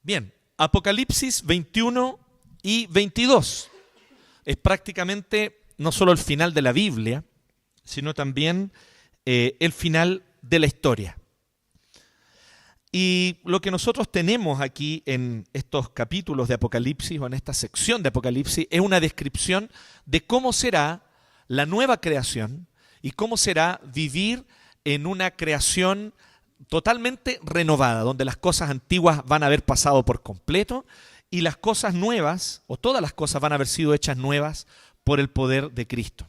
Bien, Apocalipsis 21 y 22 es prácticamente no solo el final de la Biblia, sino también el final de la historia. Y lo que nosotros tenemos aquí en estos capítulos de Apocalipsis o en esta sección de Apocalipsis es una descripción de cómo será la nueva creación y cómo será vivir en una creación totalmente renovada, donde las cosas antiguas van a haber pasado por completo y las cosas nuevas, o todas las cosas van a haber sido hechas nuevas por el poder de Cristo.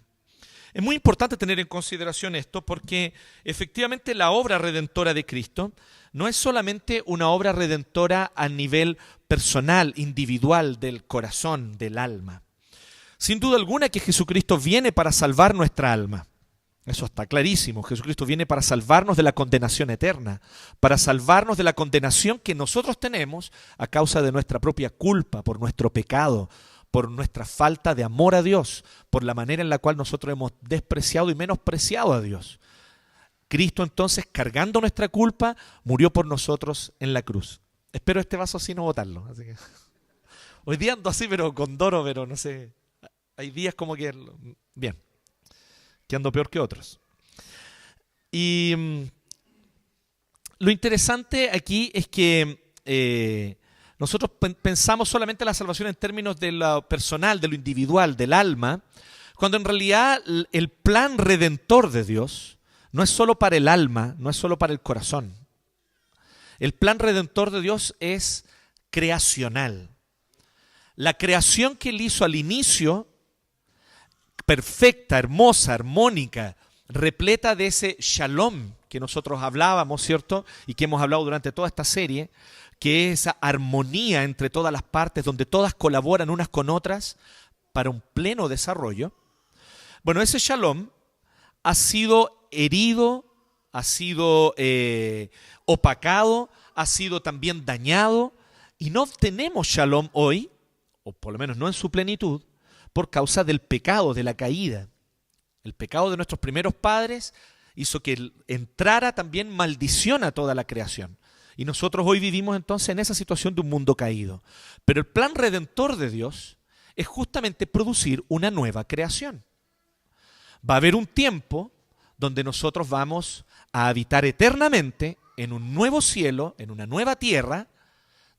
Es muy importante tener en consideración esto porque efectivamente la obra redentora de Cristo no es solamente una obra redentora a nivel personal, individual, del corazón, del alma. Sin duda alguna que Jesucristo viene para salvar nuestra alma. Eso está clarísimo. Jesucristo viene para salvarnos de la condenación eterna, para salvarnos de la condenación que nosotros tenemos a causa de nuestra propia culpa, por nuestro pecado, por nuestra falta de amor a Dios, por la manera en la cual nosotros hemos despreciado y menospreciado a Dios. Cristo entonces, cargando nuestra culpa, murió por nosotros en la cruz. Espero este vaso así no botarlo. Así que hoy día ando así, pero con Doro, pero no sé. Hay días como que... Bien. Que ando peor que otros. Y lo interesante aquí es que nosotros pensamos solamente la salvación en términos de lo personal, de lo individual, del alma, cuando en realidad el plan redentor de Dios no es solo para el alma, no es solo para el corazón. El plan redentor de Dios es creacional. La creación que Él hizo al inicio, perfecta, hermosa, armónica, repleta de ese shalom que nosotros hablábamos, ¿cierto? Y que hemos hablado durante toda esta serie, que es esa armonía entre todas las partes, donde todas colaboran unas con otras para un pleno desarrollo. Bueno, ese shalom ha sido herido, ha sido opacado, ha sido también dañado, y no tenemos shalom hoy, o por lo menos no en su plenitud, por causa del pecado, de la caída. El pecado de nuestros primeros padres hizo que entrara también maldición a toda la creación. Y nosotros hoy vivimos entonces en esa situación de un mundo caído. Pero el plan redentor de Dios es justamente producir una nueva creación. Va a haber un tiempo donde nosotros vamos a habitar eternamente en un nuevo cielo, en una nueva tierra,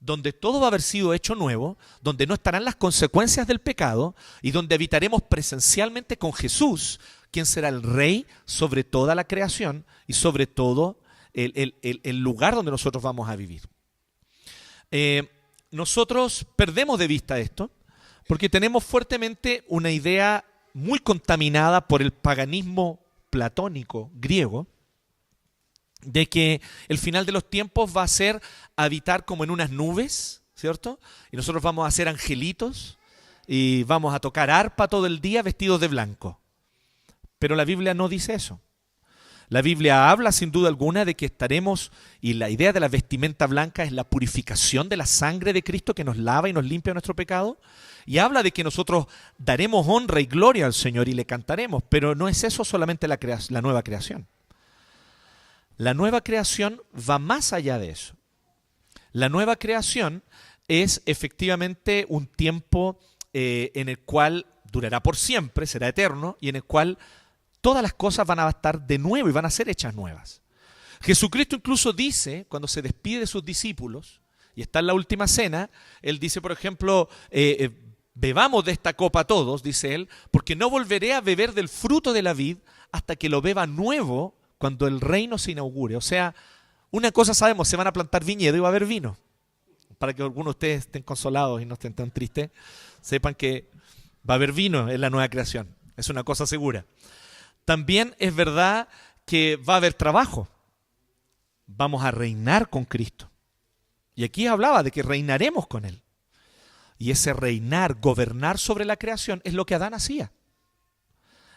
donde todo va a haber sido hecho nuevo, donde no estarán las consecuencias del pecado y donde habitaremos presencialmente con Jesús, quien será el Rey sobre toda la creación y sobre todo el lugar donde nosotros vamos a vivir. Nosotros perdemos de vista esto porque tenemos fuertemente una idea muy contaminada por el paganismo platónico griego, de que el final de los tiempos va a ser habitar como en unas nubes, ¿cierto? Y nosotros vamos a ser angelitos y vamos a tocar arpa todo el día vestidos de blanco. Pero la Biblia no dice eso. La Biblia habla sin duda alguna de que estaremos, y la idea de la vestimenta blanca es la purificación de la sangre de Cristo que nos lava y nos limpia nuestro pecado, y habla de que nosotros daremos honra y gloria al Señor y le cantaremos, pero no es eso solamente la nueva creación. La nueva creación va más allá de eso. La nueva creación es efectivamente un tiempo en el cual durará por siempre, será eterno, y en el cual todas las cosas van a estar de nuevo y van a ser hechas nuevas. Jesucristo incluso dice, cuando se despide de sus discípulos, y está en la última cena, Él dice, por ejemplo, bebamos de esta copa todos, dice Él, porque no volveré a beber del fruto de la vid hasta que lo beba nuevo cuando el reino se inaugure. O sea, una cosa sabemos, se van a plantar viñedo y va a haber vino. Para que algunos de ustedes estén consolados y no estén tan tristes, sepan que va a haber vino en la nueva creación. Es una cosa segura. También es verdad que va a haber trabajo. Vamos a reinar con Cristo. Y aquí hablaba de que reinaremos con Él. Y ese reinar, gobernar sobre la creación es lo que Adán hacía.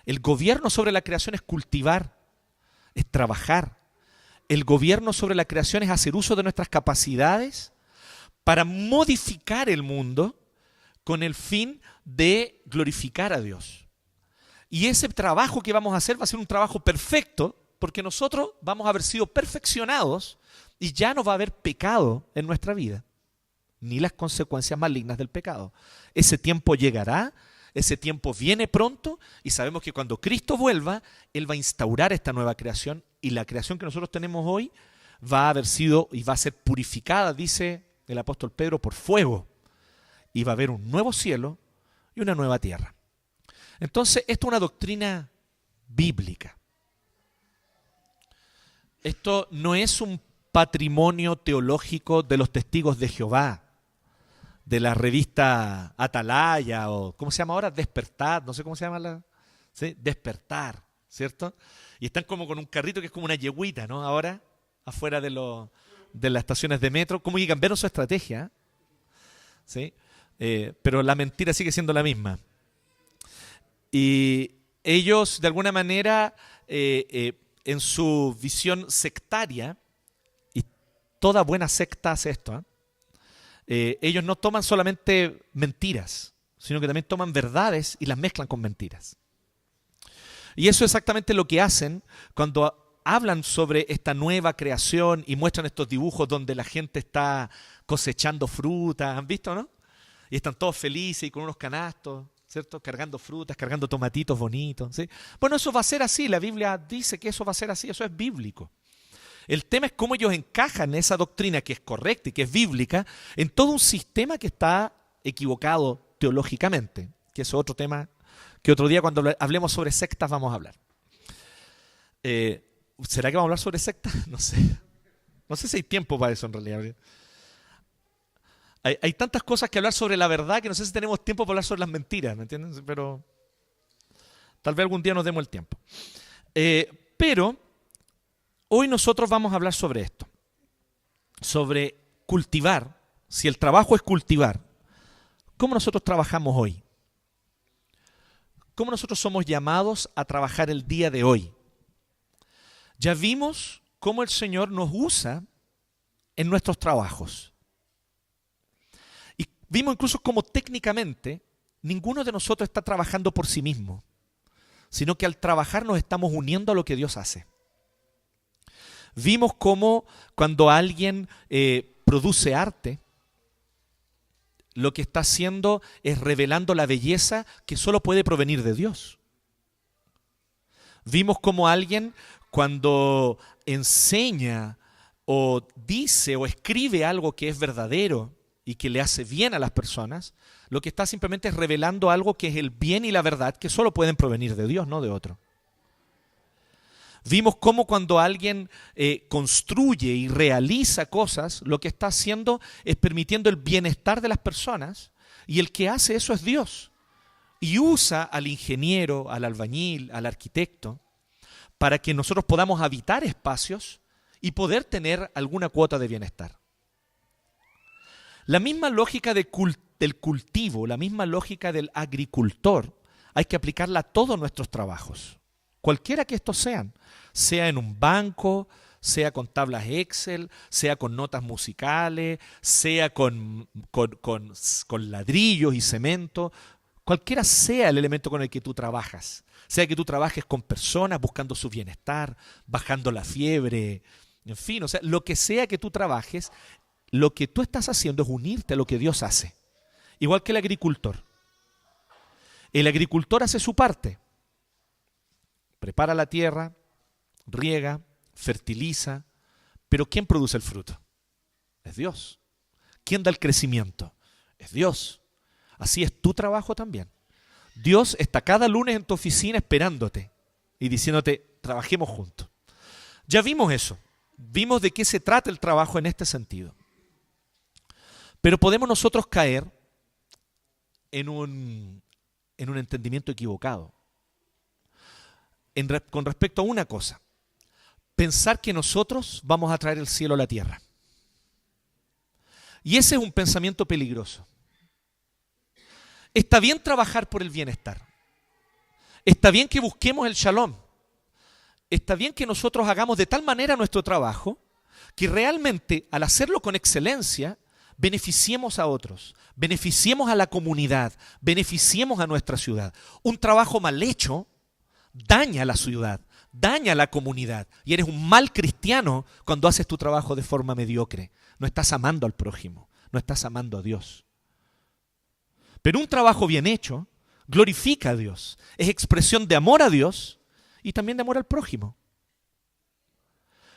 El gobierno sobre la creación es cultivar, es trabajar. El gobierno sobre la creación es hacer uso de nuestras capacidades para modificar el mundo con el fin de glorificar a Dios. Y ese trabajo que vamos a hacer va a ser un trabajo perfecto, porque nosotros vamos a haber sido perfeccionados y ya no va a haber pecado en nuestra vida. ni las consecuencias malignas del pecado. Ese tiempo llegará, ese tiempo viene pronto y sabemos que cuando Cristo vuelva, Él va a instaurar esta nueva creación y la creación que nosotros tenemos hoy va a haber sido y va a ser purificada, dice el apóstol Pedro, por fuego. Y va a haber un nuevo cielo y una nueva tierra. Entonces, esto es una doctrina bíblica. Esto no es un patrimonio teológico de los testigos de Jehová, de la revista Atalaya o, ¿cómo se llama ahora? Despertar, no sé cómo se llama ¿sí? Despertar, ¿cierto? Y están como con un carrito que es como una yegüita, ¿no? Ahora, afuera de las estaciones de metro, como que cambiaron su estrategia, ¿sí? Pero la mentira sigue siendo la misma. Y ellos, de alguna manera, en su visión sectaria, y toda buena secta hace esto, ellos no toman solamente mentiras, sino que también toman verdades y las mezclan con mentiras. Y eso es exactamente lo que hacen cuando hablan sobre esta nueva creación y muestran estos dibujos donde la gente está cosechando frutas, ¿han visto, no? Y están todos felices y con unos canastos, ¿cierto? Cargando frutas, cargando tomatitos bonitos, ¿sí? Bueno, eso va a ser así, la Biblia dice que eso va a ser así, eso es bíblico. El tema es cómo ellos encajan esa doctrina que es correcta y que es bíblica en todo un sistema que está equivocado teológicamente, que es otro tema que otro día cuando hablemos sobre sectas vamos a hablar. ¿Será que vamos a hablar sobre sectas? No sé. No sé si hay tiempo para eso en realidad. Hay tantas cosas que hablar sobre la verdad que no sé si tenemos tiempo para hablar sobre las mentiras, ¿me entiendes? Pero tal vez algún día nos demos el tiempo. Pero hoy nosotros vamos a hablar sobre esto, sobre cultivar, si el trabajo es cultivar, ¿cómo nosotros trabajamos hoy? ¿Cómo nosotros somos llamados a trabajar el día de hoy? Ya vimos cómo el Señor nos usa en nuestros trabajos. Y vimos incluso cómo técnicamente ninguno de nosotros está trabajando por sí mismo, sino que al trabajar nos estamos uniendo a lo que Dios hace. Vimos cómo cuando alguien produce arte, lo que está haciendo es revelando la belleza que solo puede provenir de Dios. Vimos cómo alguien cuando enseña o dice o escribe algo que es verdadero y que le hace bien a las personas, lo que está simplemente es revelando algo que es el bien y la verdad que solo pueden provenir de Dios, no de otro. Vimos cómo cuando alguien construye y realiza cosas, lo que está haciendo es permitiendo el bienestar de las personas y el que hace eso es Dios. Y usa al ingeniero, al albañil, al arquitecto, para que nosotros podamos habitar espacios y poder tener alguna cuota de bienestar. La misma lógica del cultivo, la misma lógica del agricultor, hay que aplicarla a todos nuestros trabajos. Cualquiera que estos sean, sea en un banco, sea con tablas Excel, sea con notas musicales, sea con ladrillos y cemento, cualquiera sea el elemento con el que tú trabajas, sea que tú trabajes con personas buscando su bienestar, bajando la fiebre, en fin, o sea, lo que sea que tú trabajes, lo que tú estás haciendo es unirte a lo que Dios hace. Igual que el agricultor. El agricultor hace su parte. Prepara la tierra, riega, fertiliza, pero ¿quién produce el fruto? Es Dios. ¿Quién da el crecimiento? Es Dios. Así es tu trabajo también. Dios está cada lunes en tu oficina esperándote y diciéndote, trabajemos juntos. Ya vimos eso. Vimos de qué se trata el trabajo en este sentido. Pero podemos nosotros caer en un entendimiento equivocado. Con respecto a una cosa, pensar que nosotros vamos a traer el cielo a la tierra. Y ese es un pensamiento peligroso. Está bien trabajar por el bienestar. Está bien que busquemos el shalom. Está bien que nosotros hagamos de tal manera nuestro trabajo que realmente al hacerlo con excelencia beneficiemos a otros, beneficiemos a la comunidad, beneficiemos a nuestra ciudad. Un trabajo mal hecho daña a la ciudad, daña a la comunidad y eres un mal cristiano cuando haces tu trabajo de forma mediocre. No estás amando al prójimo, no estás amando a Dios. Pero un trabajo bien hecho glorifica a Dios, es expresión de amor a Dios y también de amor al prójimo.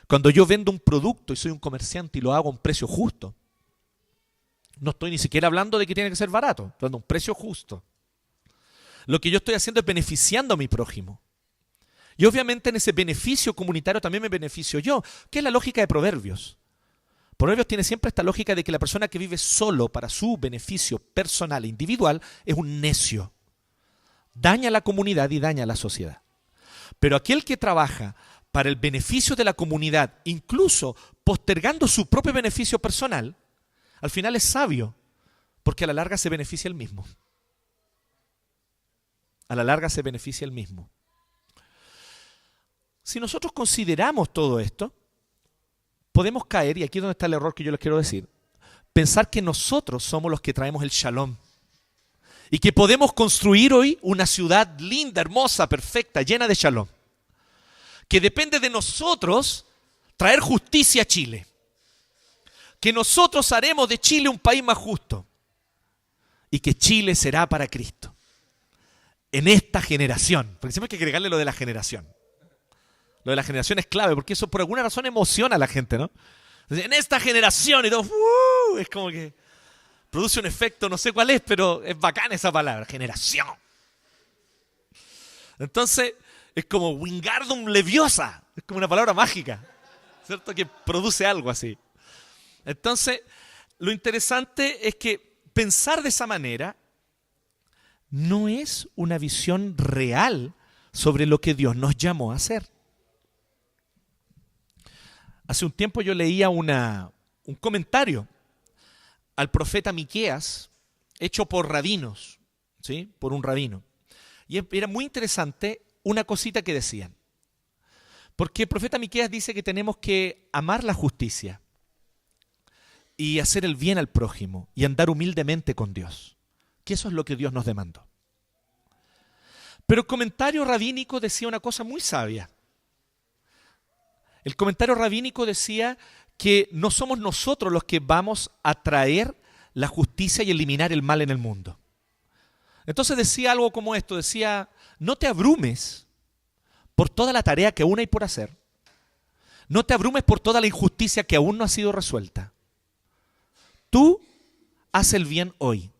Cuando yo vendo un producto y soy un comerciante y lo hago a un precio justo, no estoy ni siquiera hablando de que tiene que ser barato, estoy hablando de un precio justo. Lo que yo estoy haciendo es beneficiando a mi prójimo. Y obviamente en ese beneficio comunitario también me beneficio yo, que es la lógica de Proverbios. Proverbios tiene siempre esta lógica de que la persona que vive solo para su beneficio personal e individual es un necio. Daña a la comunidad y daña a la sociedad. Pero aquel que trabaja para el beneficio de la comunidad, incluso postergando su propio beneficio personal, al final es sabio, porque a la larga se beneficia él mismo. A la larga se beneficia él mismo. Si nosotros consideramos todo esto, podemos caer, y aquí es donde está el error que yo les quiero decir, pensar que nosotros somos los que traemos el shalom. Y que podemos construir hoy una ciudad linda, hermosa, perfecta, llena de shalom. Que depende de nosotros traer justicia a Chile. Que nosotros haremos de Chile un país más justo. Y que Chile será para Cristo. En esta generación. Porque siempre hay que agregarle lo de la generación. Lo de la generación es clave, porque eso por alguna razón emociona a la gente, ¿no? En esta generación y todo, es como que produce un efecto, no sé cuál es, pero es bacana esa palabra, generación. Entonces, es como Wingardium Leviosa, es como una palabra mágica, ¿cierto? Que produce algo así. Entonces, lo interesante es que pensar de esa manera no es una visión real sobre lo que Dios nos llamó a hacer. Hace un tiempo yo leía un comentario al profeta Miqueas, hecho por rabinos, ¿sí? Por un rabino. Y era muy interesante una cosita que decían. Porque el profeta Miqueas dice que tenemos que amar la justicia y hacer el bien al prójimo y andar humildemente con Dios. Que eso es lo que Dios nos demandó. Pero el comentario rabínico decía una cosa muy sabia. El comentario rabínico decía que no somos nosotros los que vamos a traer la justicia y eliminar el mal en el mundo. Entonces decía algo como esto, decía, no te abrumes por toda la tarea que aún hay por hacer. No te abrumes por toda la injusticia que aún no ha sido resuelta. Tú haz el bien hoy.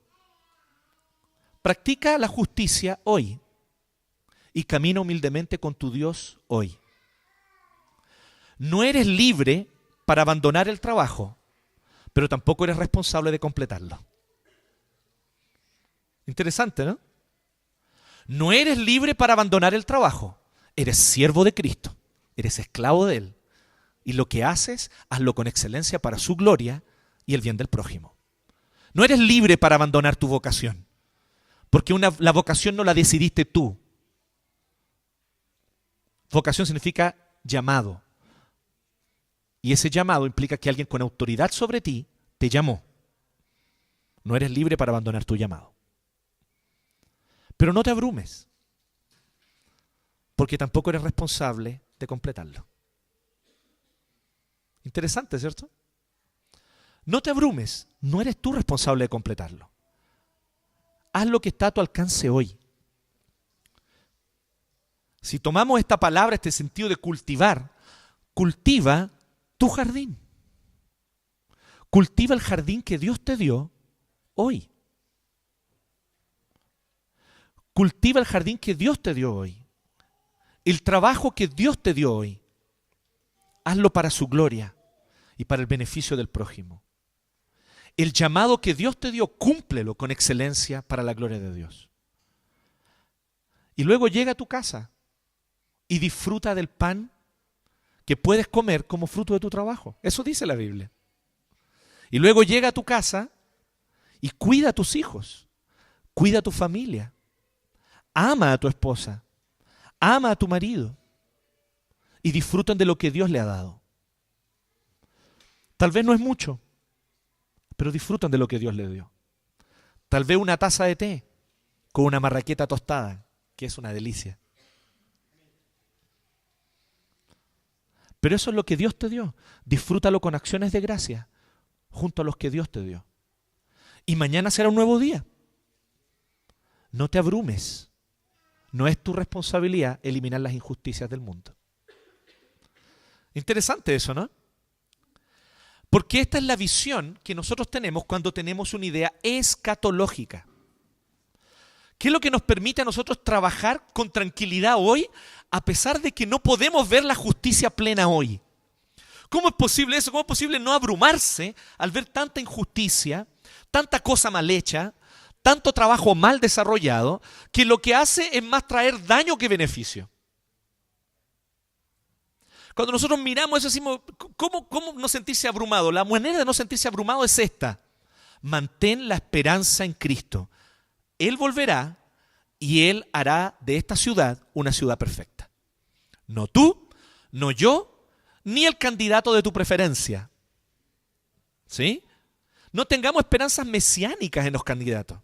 Practica la justicia hoy y camina humildemente con tu Dios hoy. No eres libre para abandonar el trabajo, pero tampoco eres responsable de completarlo. Interesante, ¿no? No eres libre para abandonar el trabajo. Eres siervo de Cristo, eres esclavo de Él. Y lo que haces, hazlo con excelencia para su gloria y el bien del prójimo. No eres libre para abandonar tu vocación, porque la vocación no la decidiste tú. Vocación significa llamado. Y ese llamado implica que alguien con autoridad sobre ti te llamó. No eres libre para abandonar tu llamado. Pero no te abrumes, porque tampoco eres responsable de completarlo. Interesante, ¿cierto? No te abrumes, no eres tú responsable de completarlo. Haz lo que está a tu alcance hoy. Si tomamos esta palabra, este sentido de cultivar, cultiva tu jardín. Cultiva el jardín que Dios te dio hoy. Cultiva el jardín que Dios te dio hoy. El trabajo que Dios te dio hoy. Hazlo para su gloria y para el beneficio del prójimo. El llamado que Dios te dio, cúmplelo con excelencia para la gloria de Dios. Y luego llega a tu casa y disfruta del pan que puedes comer como fruto de tu trabajo. Eso dice la Biblia. Y luego llega a tu casa y cuida a tus hijos, cuida a tu familia, ama a tu esposa, ama a tu marido y disfrutan de lo que Dios le ha dado. Tal vez no es mucho, pero disfrutan de lo que Dios le dio. Tal vez una taza de té con una marraqueta tostada, que es una delicia. Pero eso es lo que Dios te dio. Disfrútalo con acciones de gracia junto a los que Dios te dio. Y mañana será un nuevo día. No te abrumes. No es tu responsabilidad eliminar las injusticias del mundo. Interesante eso, ¿no? Porque esta es la visión que nosotros tenemos cuando tenemos una idea escatológica. ¿Qué es lo que nos permite a nosotros trabajar con tranquilidad hoy, a pesar de que no podemos ver la justicia plena hoy? ¿Cómo es posible eso? ¿Cómo es posible no abrumarse al ver tanta injusticia, tanta cosa mal hecha, tanto trabajo mal desarrollado, que lo que hace es más traer daño que beneficio? Cuando nosotros miramos eso, decimos, ¿cómo no sentirse abrumado? La manera de no sentirse abrumado es esta: mantén la esperanza en Cristo. Él volverá y Él hará de esta ciudad una ciudad perfecta. No tú, no yo, ni el candidato de tu preferencia. ¿Sí? No tengamos esperanzas mesiánicas en los candidatos.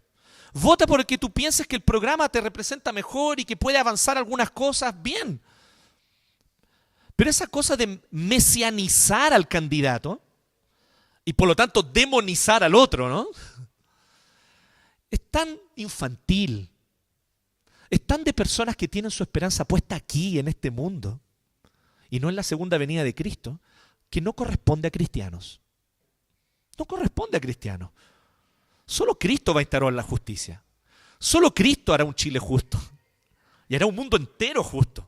Vota por el que tú pienses que el programa te representa mejor y que puede avanzar algunas cosas bien. Pero esa cosa de mesianizar al candidato y por lo tanto demonizar al otro, ¿no? Es tan infantil. Es tan de personas que tienen su esperanza puesta aquí, en este mundo, y no en la segunda venida de Cristo, que no corresponde a cristianos. No corresponde a cristianos. Solo Cristo va a instaurar la justicia. Solo Cristo hará un Chile justo. Y hará un mundo entero justo.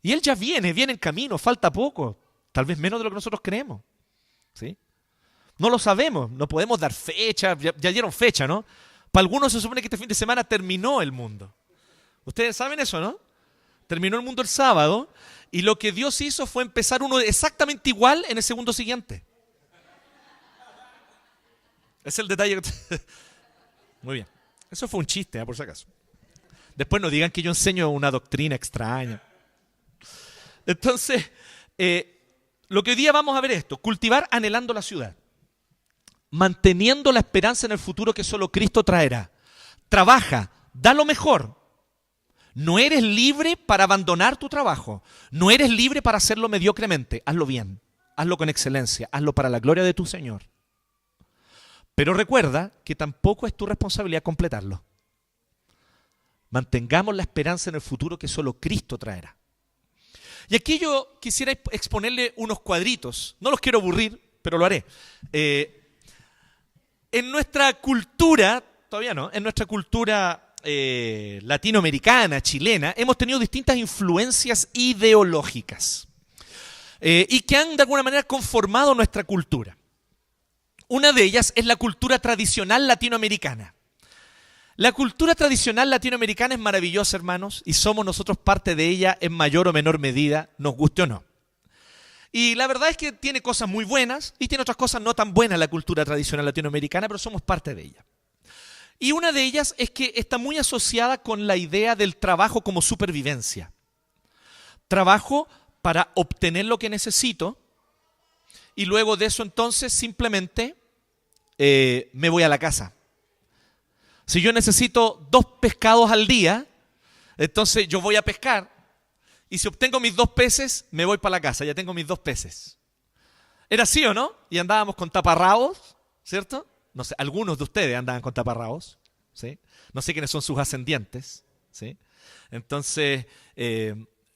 Y Él ya viene en camino, falta poco. Tal vez menos de lo que nosotros creemos. ¿Sí? No lo sabemos, no podemos dar fecha, ya dieron fecha, ¿no? Para algunos se supone que este fin de semana terminó el mundo. Ustedes saben eso, ¿no? Terminó el mundo el sábado y lo que Dios hizo fue empezar uno exactamente igual en el segundo siguiente. Es el detalle. Muy bien. Eso fue un chiste, por si acaso. Después no digan que yo enseño una doctrina extraña. Entonces, lo que hoy día vamos a ver es esto: cultivar anhelando la ciudad, manteniendo la esperanza en el futuro que solo Cristo traerá. Trabaja, da lo mejor. No eres libre para abandonar tu trabajo. No eres libre para hacerlo mediocremente. Hazlo bien, hazlo con excelencia, hazlo para la gloria de tu Señor. Pero recuerda que tampoco es tu responsabilidad completarlo. Mantengamos la esperanza en el futuro que solo Cristo traerá. Y aquí yo quisiera exponerle unos cuadritos. No los quiero aburrir, pero lo haré. En nuestra cultura, todavía no, en nuestra cultura latinoamericana, chilena, hemos tenido distintas influencias ideológicas y que han de alguna manera conformado nuestra cultura. Una de ellas es la cultura tradicional latinoamericana. La cultura tradicional latinoamericana es maravillosa, hermanos, y somos nosotros parte de ella en mayor o menor medida, nos guste o no. Y la verdad es que tiene cosas muy buenas y tiene otras cosas no tan buenas la cultura tradicional latinoamericana, pero somos parte de ella. Y una de ellas es que está muy asociada con la idea del trabajo como supervivencia. Trabajo para obtener lo que necesito y luego de eso entonces simplemente me voy a la casa. Si yo necesito 2 pescados al día, entonces yo voy a pescar. Y si obtengo mis 2 peces, me voy para la casa, ya tengo mis 2 peces. ¿Era así o no? Y andábamos con taparrabos, ¿cierto? No sé, algunos de ustedes andaban con taparrabos, ¿sí? No sé quiénes son sus ascendientes, ¿sí? Entonces,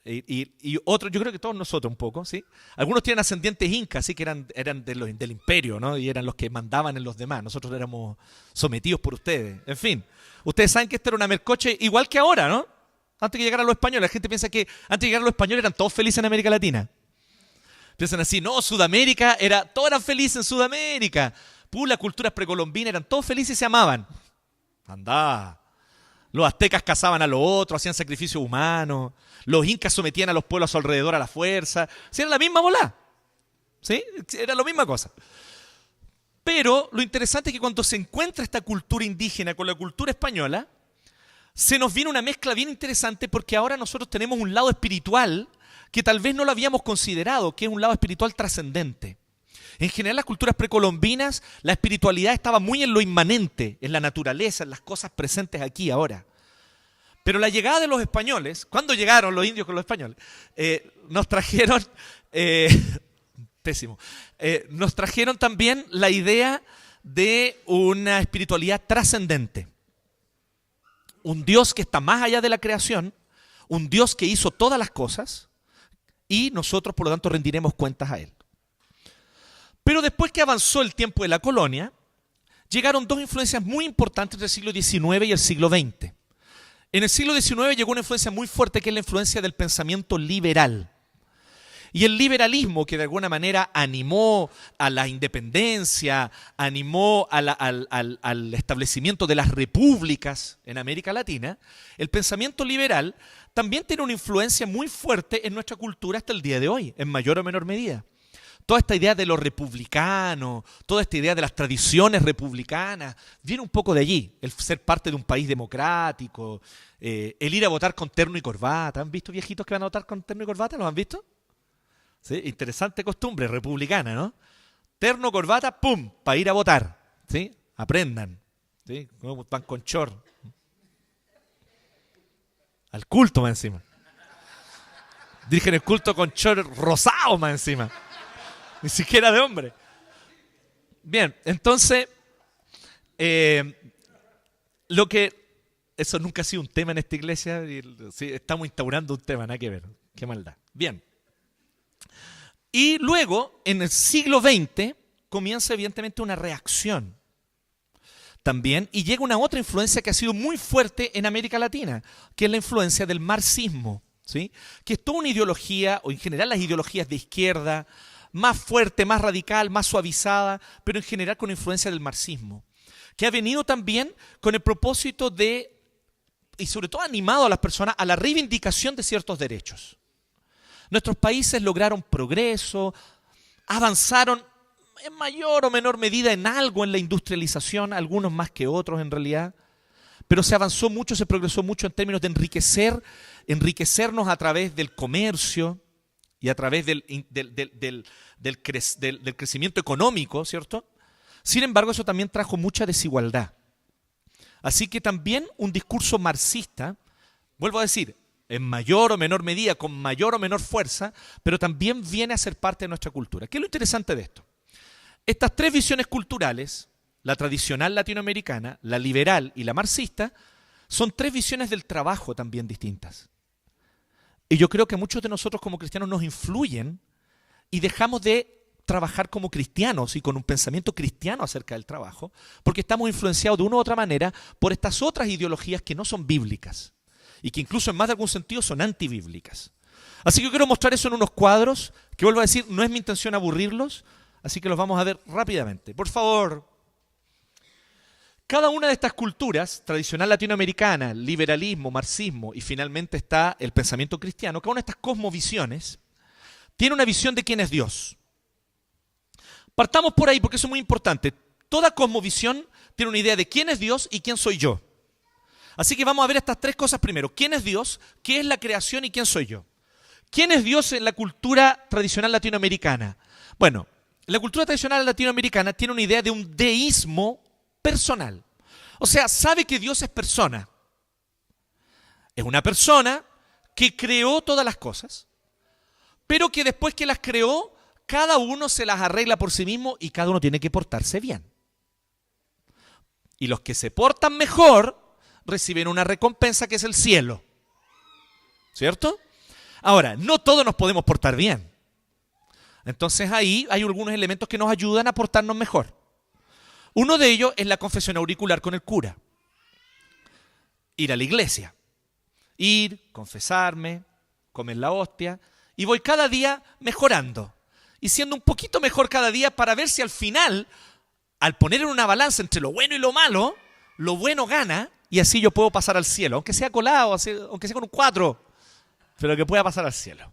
y otros, yo creo que todos nosotros un poco, ¿sí? Algunos tienen ascendientes incas, ¿sí? Que eran del imperio, ¿no? Y eran los que mandaban en los demás. Nosotros éramos sometidos por ustedes. En fin, ustedes saben que esta era una mercoche igual que ahora, ¿no? Antes que llegaran los españoles, la gente piensa que antes de llegar los españoles eran todos felices en América Latina. Piensan así, no, Sudamérica, todos eran felices en Sudamérica. Las culturas precolombinas eran todos felices y se amaban. Andá. Los aztecas cazaban a los otros, hacían sacrificios humanos. Los incas sometían a los pueblos a su alrededor a la fuerza. Sí, era la misma bola. ¿Sí? Era la misma cosa. Pero lo interesante es que cuando se encuentra esta cultura indígena con la cultura española, se nos viene una mezcla bien interesante porque ahora nosotros tenemos un lado espiritual que tal vez no lo habíamos considerado, que es un lado espiritual trascendente. En general, las culturas precolombinas, la espiritualidad estaba muy en lo inmanente, en la naturaleza, en las cosas presentes aquí, ahora. Pero la llegada de los españoles, ¿cuándo llegaron los indios con los españoles? Nos trajeron, nos trajeron también la idea de una espiritualidad trascendente. Un Dios que está más allá de la creación, un Dios que hizo todas las cosas y nosotros por lo tanto rendiremos cuentas a Él. Pero después que avanzó el tiempo de la colonia, llegaron dos influencias muy importantes del siglo XIX y el siglo XX. En el siglo XIX llegó una influencia muy fuerte que es la influencia del pensamiento liberal. Y el liberalismo, que de alguna manera animó a la independencia, animó al establecimiento de las repúblicas en América Latina, el pensamiento liberal también tiene una influencia muy fuerte en nuestra cultura hasta el día de hoy, en mayor o menor medida. Toda esta idea de lo republicano, toda esta idea de las tradiciones republicanas, viene un poco de allí. El ser parte de un país democrático, el ir a votar con terno y corbata. ¿Han visto viejitos que van a votar con terno y corbata? ¿Los han visto? ¿Sí? Interesante costumbre republicana, ¿no? Terno, corbata, ¡pum!, para ir a votar. ¿Sí? Aprendan. ¿Sí? Van con chor. Al culto más encima. Dirigen el culto con chor rosado más encima. Ni siquiera de hombre. Bien, entonces, eso nunca ha sido un tema en esta iglesia. Sí, estamos instaurando un tema, nada que ver. Qué maldad. Bien. Y luego, en el siglo XX, comienza evidentemente una reacción también, y llega una otra influencia que ha sido muy fuerte en América Latina, que es la influencia del marxismo, ¿sí? Que es toda una ideología, o en general las ideologías de izquierda, más fuerte, más radical, más suavizada, pero en general con influencia del marxismo, que ha venido también con el propósito de, y sobre todo animado a las personas, a la reivindicación de ciertos derechos. Nuestros países lograron progreso, avanzaron en mayor o menor medida en algo en la industrialización, algunos más que otros en realidad, pero se avanzó mucho, se progresó mucho en términos de enriquecernos a través del comercio y a través del crecimiento económico, ¿cierto? Sin embargo, eso también trajo mucha desigualdad. Así que también un discurso marxista, vuelvo a decir, en mayor o menor medida, con mayor o menor fuerza, pero también viene a ser parte de nuestra cultura. ¿Qué es lo interesante de esto? Estas tres visiones culturales, la tradicional latinoamericana, la liberal y la marxista, son tres visiones del trabajo también distintas. Y yo creo que muchos de nosotros como cristianos nos influyen y dejamos de trabajar como cristianos y con un pensamiento cristiano acerca del trabajo, porque estamos influenciados de una u otra manera por estas otras ideologías que no son bíblicas y que incluso en más de algún sentido son antibíblicas. Así que yo quiero mostrar eso en unos cuadros, que vuelvo a decir, no es mi intención aburrirlos, así que los vamos a ver rápidamente. Por favor. Cada una de estas culturas, tradicional latinoamericana, liberalismo, marxismo y finalmente está el pensamiento cristiano, cada una de estas cosmovisiones tiene una visión de quién es Dios. Partamos por ahí porque eso es muy importante. Toda cosmovisión tiene una idea de quién es Dios y quién soy yo. Así que vamos a ver estas tres cosas primero. ¿Quién es Dios? ¿Qué es la creación? ¿Y quién soy yo? ¿Quién es Dios en la cultura tradicional latinoamericana? Bueno, la cultura tradicional latinoamericana tiene una idea de un deísmo personal. O sea, sabe que Dios es persona. Es una persona que creó todas las cosas, pero que después que las creó, cada uno se las arregla por sí mismo y cada uno tiene que portarse bien. Y los que se portan mejor reciben una recompensa que es el cielo. ¿Cierto? Ahora, no todos nos podemos portar bien. Entonces ahí hay algunos elementos que nos ayudan a portarnos mejor. Uno de ellos es la confesión auricular con el cura. Ir a la iglesia. Ir, confesarme, comer la hostia, y voy cada día mejorando. Y siendo un poquito mejor cada día para ver si al final, al poner en una balanza entre lo bueno y lo malo, lo bueno gana y así yo puedo pasar al cielo, aunque sea colado, aunque sea con un 4, pero que pueda pasar al cielo.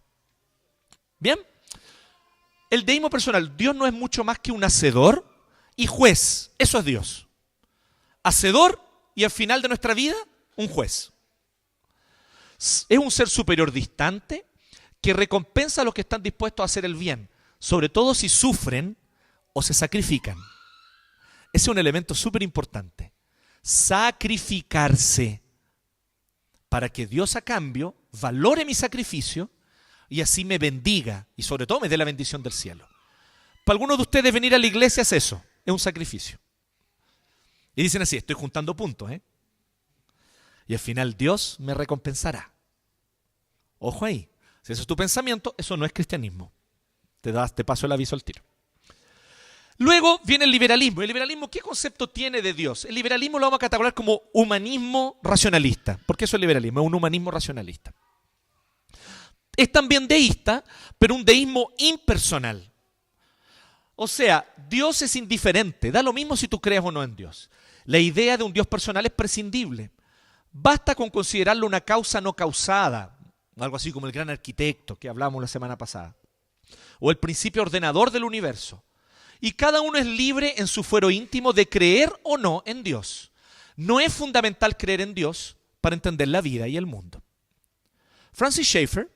¿Bien? El deísmo personal, Dios no es mucho más que un hacedor y juez. Eso es Dios. Hacedor y al final de nuestra vida, un juez. Es un ser superior distante que recompensa a los que están dispuestos a hacer el bien, sobre todo si sufren o se sacrifican. Ese es un elemento súper importante. Sacrificarse para que Dios a cambio valore mi sacrificio y así me bendiga y sobre todo me dé la bendición del cielo. Para algunos de ustedes venir a la iglesia es eso, es un sacrificio. Y dicen así, estoy juntando puntos, ¿eh? Y al final Dios me recompensará. Ojo ahí. Si eso es tu pensamiento, eso no es cristianismo. Te paso el aviso al tiro. Luego viene el liberalismo. ¿El liberalismo qué concepto tiene de Dios? El liberalismo lo vamos a catalogar como humanismo racionalista. ¿Por qué eso es liberalismo? Es un humanismo racionalista. Es también deísta, pero un deísmo impersonal. O sea, Dios es indiferente. Da lo mismo si tú crees o no en Dios. La idea de un Dios personal es prescindible. Basta con considerarlo una causa no causada. Algo así como el gran arquitecto que hablamos la semana pasada. O el principio ordenador del universo. Y cada uno es libre en su fuero íntimo de creer o no en Dios. No es fundamental creer en Dios para entender la vida y el mundo. Francis Schaeffer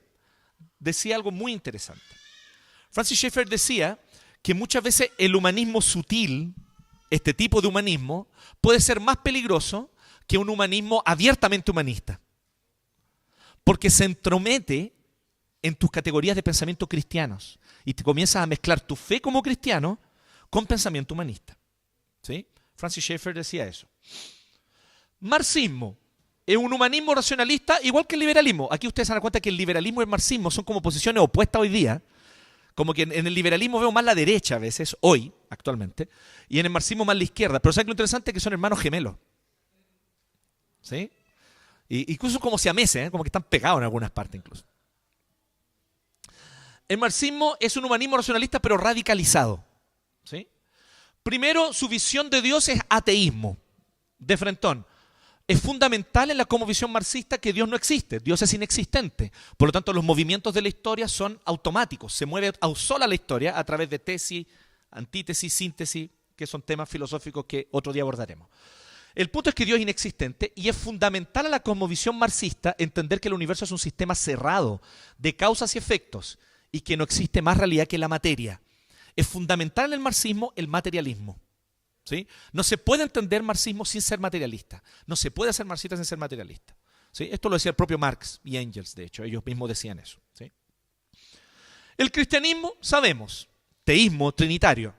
decía algo muy interesante. Francis Schaeffer decía que muchas veces el humanismo sutil, este tipo de humanismo, puede ser más peligroso que un humanismo abiertamente humanista. Porque se entromete en tus categorías de pensamiento cristianos y te comienzas a mezclar tu fe como cristiano con pensamiento humanista. ¿Sí? Francis Schaeffer decía eso. Marxismo es un humanismo racionalista igual que el liberalismo. Aquí ustedes se dan cuenta que el liberalismo y el marxismo son como posiciones opuestas hoy día. Como que en el liberalismo veo más la derecha a veces, hoy, actualmente, y en el marxismo más la izquierda. Pero ¿saben lo interesante? Que son hermanos gemelos. ¿Sí? Y incluso como siameses, como que están pegados en algunas partes incluso. El marxismo es un humanismo racionalista pero radicalizado. ¿Sí? Primero, su visión de Dios es ateísmo, de frentón. Es fundamental en la cosmovisión marxista que Dios no existe, Dios es inexistente. Por lo tanto, los movimientos de la historia son automáticos, se mueve sola la historia a través de tesis, antítesis, síntesis, que son temas filosóficos que otro día abordaremos. El punto es que Dios es inexistente y es fundamental a la cosmovisión marxista entender que el universo es un sistema cerrado de causas y efectos y que no existe más realidad que la materia. Es fundamental en el marxismo el materialismo. ¿Sí? No se puede entender marxismo sin ser materialista. No se puede ser marxista sin ser materialista. ¿Sí? Esto lo decía el propio Marx y Engels, de hecho. Ellos mismos decían eso. ¿Sí? El cristianismo, sabemos, teísmo trinitario.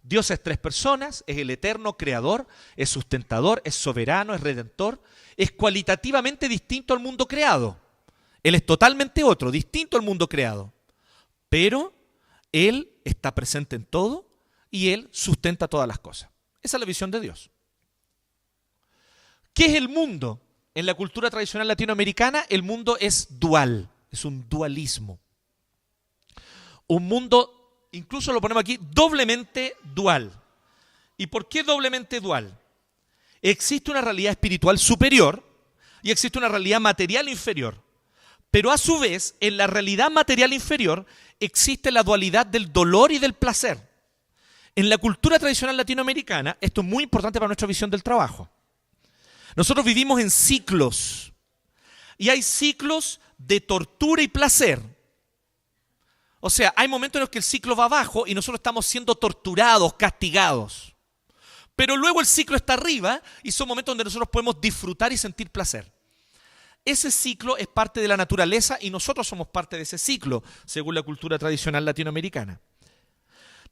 Dios es tres personas, es el eterno creador, es sustentador, es soberano, es redentor. Es cualitativamente distinto al mundo creado. Él es totalmente otro, distinto al mundo creado. Pero Él está presente en todo y Él sustenta todas las cosas. Esa es la visión de Dios. ¿Qué es el mundo? En la cultura tradicional latinoamericana, el mundo es dual, es un dualismo. Un mundo, incluso lo ponemos aquí, doblemente dual. ¿Y por qué doblemente dual? Existe una realidad espiritual superior y existe una realidad material inferior. Pero a su vez, en la realidad material inferior existe la dualidad del dolor y del placer. En la cultura tradicional latinoamericana, esto es muy importante para nuestra visión del trabajo. Nosotros vivimos en ciclos. Y hay ciclos de tortura y placer. O sea, hay momentos en los que el ciclo va abajo y nosotros estamos siendo torturados, castigados. Pero luego el ciclo está arriba y son momentos donde nosotros podemos disfrutar y sentir placer. Ese ciclo es parte de la naturaleza y nosotros somos parte de ese ciclo, según la cultura tradicional latinoamericana.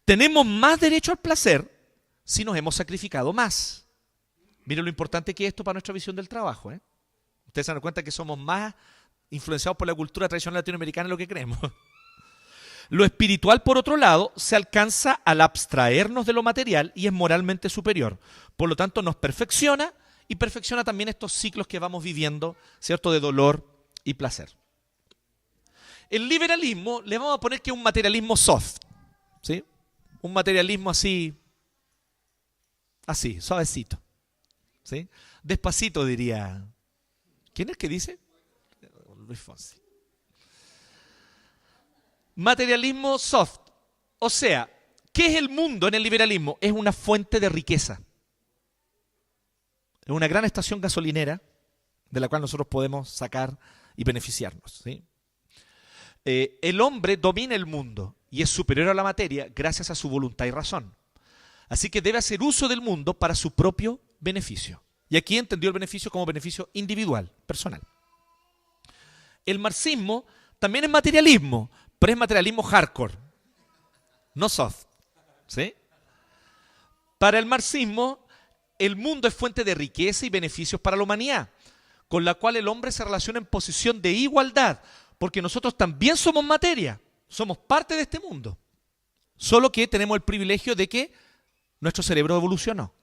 Tenemos más derecho al placer si nos hemos sacrificado más. Miren lo importante que es esto para nuestra visión del trabajo. Ustedes se dan cuenta que somos más influenciados por la cultura tradicional latinoamericana de lo que creemos. Lo espiritual, por otro lado, se alcanza al abstraernos de lo material y es moralmente superior. Por lo tanto, nos perfecciona y perfecciona también estos ciclos que vamos viviendo, ¿cierto?, de dolor y placer. El liberalismo le vamos a poner que es un materialismo soft, ¿sí? Un materialismo así, suavecito, ¿sí? Despacito diría. ¿Quién es que dice? Luis Fonsi. Materialismo soft. O sea, ¿qué es el mundo en el liberalismo? Es una fuente de riqueza. Es una gran estación gasolinera de la cual nosotros podemos sacar y beneficiarnos, ¿sí? El hombre domina el mundo y es superior a la materia gracias a su voluntad y razón. Así que debe hacer uso del mundo para su propio beneficio. Y aquí entendió el beneficio como beneficio individual, personal. El marxismo también es materialismo, pero es materialismo hardcore, no soft, ¿sí? Para el marxismo, el mundo es fuente de riqueza y beneficios para la humanidad, con la cual el hombre se relaciona en posición de igualdad, porque nosotros también somos materia, somos parte de este mundo, solo que tenemos el privilegio de que nuestro cerebro evolucionó.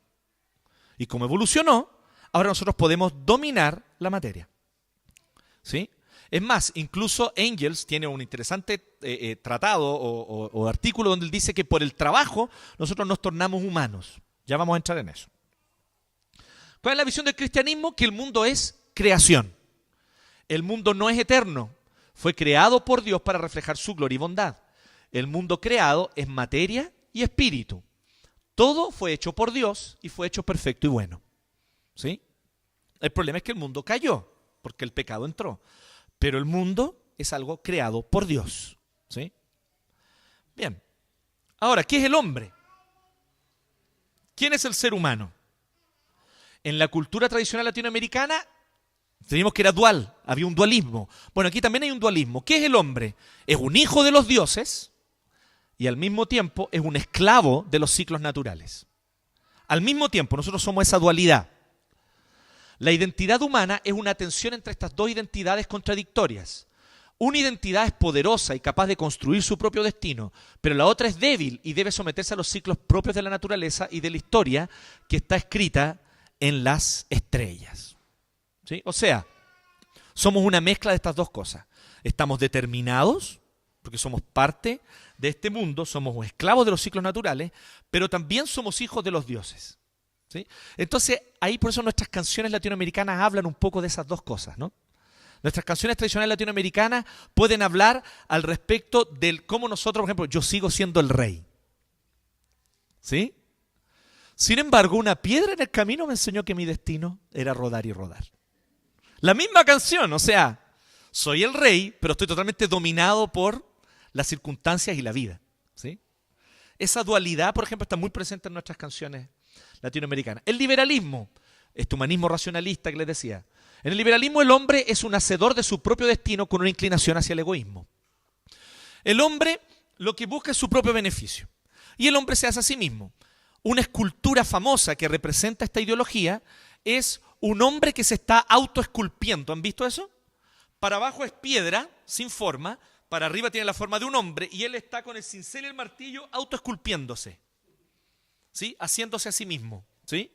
Y como evolucionó, ahora nosotros podemos dominar la materia. ¿Sí? Es más, incluso Engels tiene un interesante tratado o artículo donde él dice que por el trabajo nosotros nos tornamos humanos. Ya vamos a entrar en eso. ¿Cuál es la visión del cristianismo? Que el mundo es creación. El mundo no es eterno. Fue creado por Dios para reflejar su gloria y bondad. El mundo creado es materia y espíritu. Todo fue hecho por Dios y fue hecho perfecto y bueno. ¿Sí? El problema es que el mundo cayó porque el pecado entró. Pero el mundo es algo creado por Dios. ¿Sí? Bien. Ahora, ¿qué es el hombre? ¿Quién es el ser humano? En la cultura tradicional latinoamericana teníamos que era dual, había un dualismo. Bueno, aquí también hay un dualismo. ¿Qué es el hombre? Es un hijo de los dioses y al mismo tiempo es un esclavo de los ciclos naturales. Al mismo tiempo, nosotros somos esa dualidad. La identidad humana es una tensión entre estas dos identidades contradictorias. Una identidad es poderosa y capaz de construir su propio destino, pero la otra es débil y debe someterse a los ciclos propios de la naturaleza y de la historia que está escrita en las estrellas. ¿Sí? O sea, somos una mezcla de estas dos cosas. Estamos determinados, porque somos parte de este mundo, somos esclavos de los ciclos naturales, pero también somos hijos de los dioses. ¿Sí? Entonces, ahí por eso nuestras canciones latinoamericanas hablan un poco de esas dos cosas, ¿no? Nuestras canciones tradicionales latinoamericanas pueden hablar al respecto de cómo nosotros, por ejemplo, yo sigo siendo el rey. ¿Sí? Sin embargo, una piedra en el camino me enseñó que mi destino era rodar y rodar. La misma canción, o sea, soy el rey, pero estoy totalmente dominado por las circunstancias y la vida. ¿Sí? Esa dualidad, por ejemplo, está muy presente en nuestras canciones latinoamericanas. El liberalismo, este humanismo racionalista que les decía. En el liberalismo el hombre es un hacedor de su propio destino con una inclinación hacia el egoísmo. El hombre lo que busca es su propio beneficio. Y el hombre se hace a sí mismo. Una escultura famosa que representa esta ideología es un hombre que se está autoesculpiendo. ¿Han visto eso? Para abajo es piedra, sin forma, para arriba tiene la forma de un hombre y él está con el cincel y el martillo autoesculpiéndose. ¿Sí? Haciéndose a sí mismo. ¿Sí?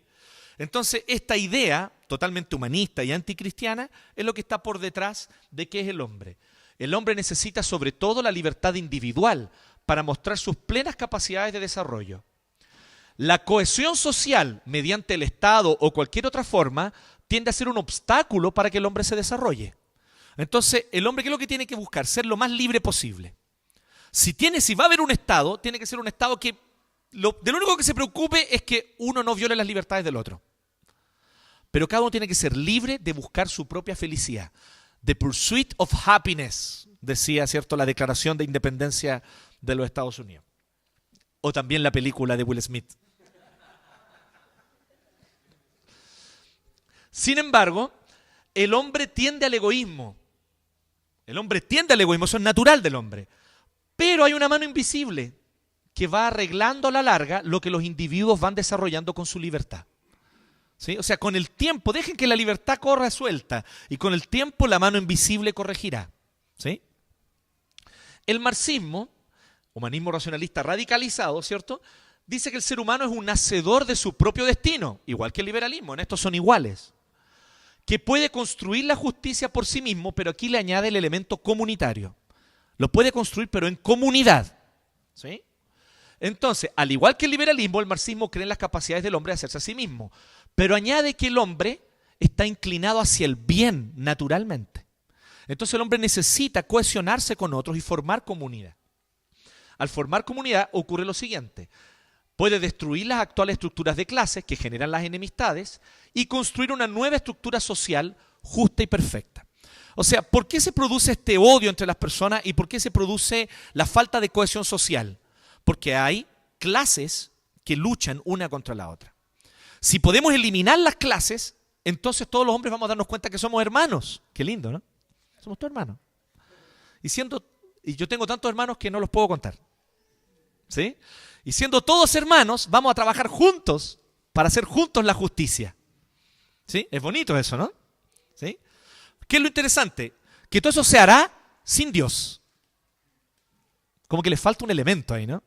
Entonces, esta idea totalmente humanista y anticristiana es lo que está por detrás de qué es el hombre. El hombre necesita sobre todo la libertad individual para mostrar sus plenas capacidades de desarrollo. La cohesión social mediante el Estado o cualquier otra forma tiende a ser un obstáculo para que el hombre se desarrolle. Entonces, el hombre, ¿qué es lo que tiene que buscar? Ser lo más libre posible. Si va a haber un Estado, tiene que ser un Estado que de lo único que se preocupe es que uno no viole las libertades del otro. Pero cada uno tiene que ser libre de buscar su propia felicidad. The pursuit of happiness, decía, ¿cierto?, la Declaración de Independencia de los Estados Unidos. O también la película de Will Smith. Sin embargo, el hombre tiende al egoísmo. El hombre tiende al egoísmo, eso es natural del hombre. Pero hay una mano invisible que va arreglando a la larga lo que los individuos van desarrollando con su libertad. ¿Sí? O sea, con el tiempo, dejen que la libertad corra suelta y con el tiempo la mano invisible corregirá. ¿Sí? El marxismo, humanismo racionalista radicalizado, ¿cierto?, dice que el ser humano es un hacedor de su propio destino, igual que el liberalismo, en esto son iguales, que puede construir la justicia por sí mismo, pero aquí le añade el elemento comunitario. Lo puede construir, pero en comunidad. ¿Sí? Entonces, al igual que el liberalismo, el marxismo cree en las capacidades del hombre de hacerse a sí mismo, pero añade que el hombre está inclinado hacia el bien naturalmente. Entonces el hombre necesita cohesionarse con otros y formar comunidad. Al formar comunidad ocurre lo siguiente: puede destruir las actuales estructuras de clases que generan las enemistades y construir una nueva estructura social justa y perfecta. O sea, ¿por qué se produce este odio entre las personas y por qué se produce la falta de cohesión social? Porque hay clases que luchan una contra la otra. Si podemos eliminar las clases, entonces todos los hombres vamos a darnos cuenta que somos hermanos. Qué lindo, ¿no? Somos todos hermanos. Y yo tengo tantos hermanos que no los puedo contar. ¿Sí? Y siendo todos hermanos, vamos a trabajar juntos para hacer juntos la justicia. ¿Sí? Es bonito eso, ¿no? ¿Sí? ¿Qué es lo interesante? Que todo eso se hará sin Dios. Como que les falta un elemento ahí, ¿no?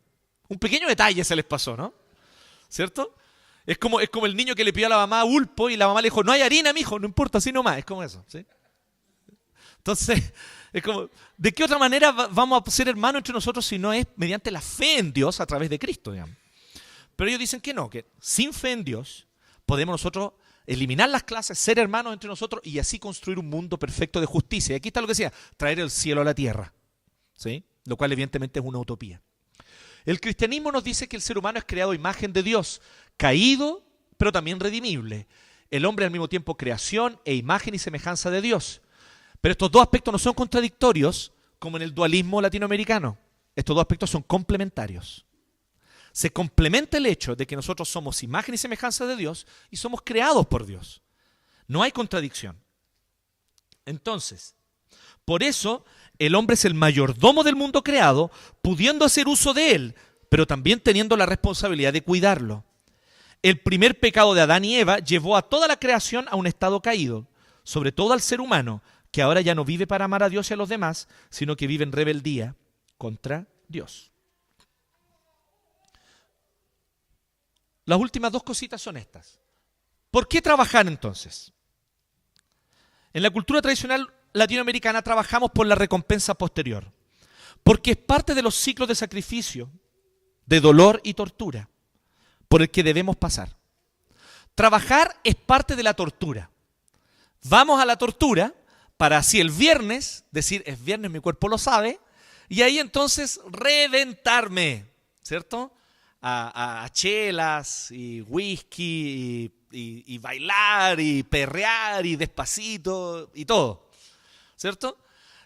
Un pequeño detalle se les pasó, ¿no? ¿Cierto? Es como el niño que le pidió a la mamá ulpo y la mamá le dijo, no hay harina, mijo, no importa, así nomás. Es como eso, ¿sí? Entonces, es como, ¿de qué otra manera vamos a ser hermanos entre nosotros si no es mediante la fe en Dios a través de Cristo, digamos? Pero ellos dicen que no, que sin fe en Dios podemos nosotros eliminar las clases, ser hermanos entre nosotros y así construir un mundo perfecto de justicia. Y aquí está lo que decía, traer el cielo a la tierra, ¿sí? Lo cual evidentemente es una utopía. El cristianismo nos dice que el ser humano es creado a imagen de Dios, caído, pero también redimible. El hombre al mismo tiempo creación e imagen y semejanza de Dios. Pero estos dos aspectos no son contradictorios como en el dualismo latinoamericano. Estos dos aspectos son complementarios. Se complementa el hecho de que nosotros somos imagen y semejanza de Dios y somos creados por Dios. No hay contradicción. Entonces, por eso el hombre es el mayordomo del mundo creado, pudiendo hacer uso de él, pero también teniendo la responsabilidad de cuidarlo. El primer pecado de Adán y Eva llevó a toda la creación a un estado caído, sobre todo al ser humano, que ahora ya no vive para amar a Dios y a los demás, sino que vive en rebeldía contra Dios. Las últimas dos cositas son estas. ¿Por qué trabajar entonces? En la cultura tradicional latinoamericana trabajamos por la recompensa posterior, porque es parte de los ciclos de sacrificio, de dolor y tortura, por el que debemos pasar. Trabajar es parte de la tortura. Vamos a la tortura para así el viernes, decir, es viernes, mi cuerpo lo sabe, y ahí entonces reventarme, ¿cierto? A chelas y whisky y bailar y perrear y despacito y todo, ¿cierto?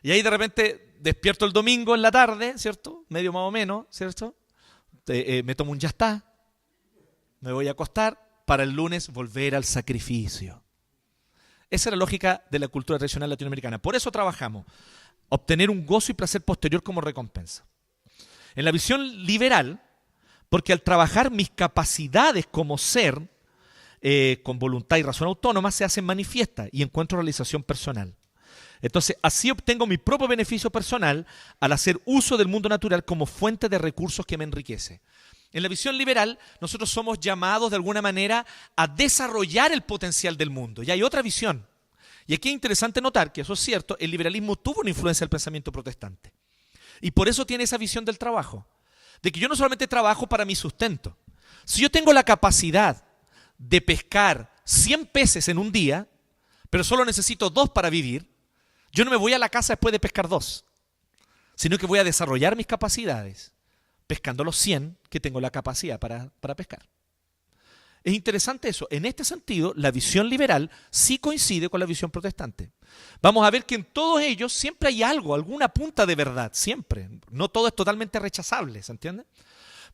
Y ahí de repente despierto el domingo en la tarde, ¿cierto? Medio más o menos, ¿cierto? Me tomo un ya está, me voy a acostar para el lunes volver al sacrificio. Esa es la lógica de la cultura tradicional latinoamericana. Por eso trabajamos, obtener un gozo y placer posterior como recompensa. En la visión liberal, porque al trabajar mis capacidades como ser, con voluntad y razón autónoma, se hacen manifiestas y encuentro realización personal. Entonces, así obtengo mi propio beneficio personal al hacer uso del mundo natural como fuente de recursos que me enriquece. En la visión liberal, nosotros somos llamados de alguna manera a desarrollar el potencial del mundo. Y hay otra visión. Y aquí es interesante notar que eso es cierto, el liberalismo tuvo una influencia del pensamiento protestante. Y por eso tiene esa visión del trabajo. De que yo no solamente trabajo para mi sustento. Si yo tengo la capacidad de pescar 100 peces en un día, pero solo necesito 2 para vivir, yo no me voy a la casa después de pescar 2, sino que voy a desarrollar mis capacidades pescando los 100 que tengo la capacidad para pescar. Es interesante eso. En este sentido, la visión liberal sí coincide con la visión protestante. Vamos a ver que en todos ellos siempre hay algo, alguna punta de verdad, siempre. No todo es totalmente rechazable, ¿se entiende?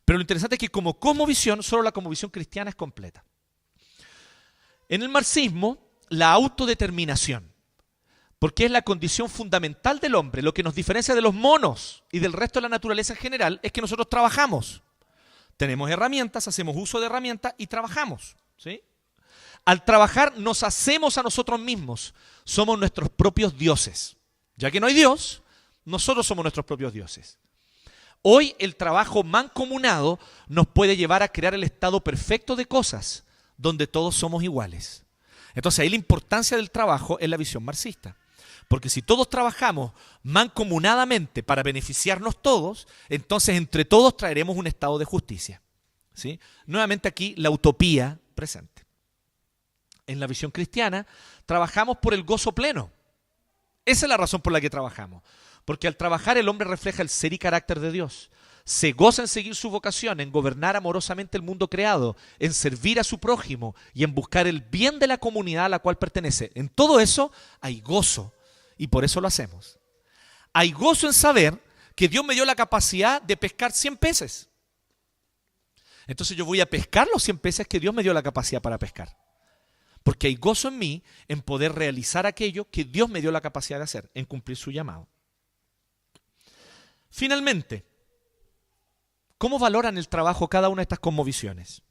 Pero lo interesante es que como visión, solo la cosmovisión cristiana es completa. En el marxismo, la autodeterminación, porque es la condición fundamental del hombre, lo que nos diferencia de los monos y del resto de la naturaleza en general, es que nosotros trabajamos. Tenemos herramientas, hacemos uso de herramientas y trabajamos, ¿sí? Al trabajar nos hacemos a nosotros mismos, somos nuestros propios dioses. Ya que no hay Dios, nosotros somos nuestros propios dioses. Hoy el trabajo mancomunado nos puede llevar a crear el estado perfecto de cosas, donde todos somos iguales. Entonces ahí la importancia del trabajo es la visión marxista. Porque si todos trabajamos mancomunadamente para beneficiarnos todos, entonces entre todos traeremos un estado de justicia, ¿sí? Nuevamente aquí la utopía presente. En la visión cristiana trabajamos por el gozo pleno. Esa es la razón por la que trabajamos. Porque al trabajar el hombre refleja el ser y carácter de Dios. Se goza en seguir su vocación, en gobernar amorosamente el mundo creado, en servir a su prójimo y en buscar el bien de la comunidad a la cual pertenece. En todo eso hay gozo. Y por eso lo hacemos. Hay gozo en saber que Dios me dio la capacidad de pescar 100 peces. Entonces yo voy a pescar los 100 peces que Dios me dio la capacidad para pescar. Porque hay gozo en mí en poder realizar aquello que Dios me dio la capacidad de hacer, en cumplir su llamado. Finalmente, ¿cómo valoran el trabajo cada una de estas cosmovisiones?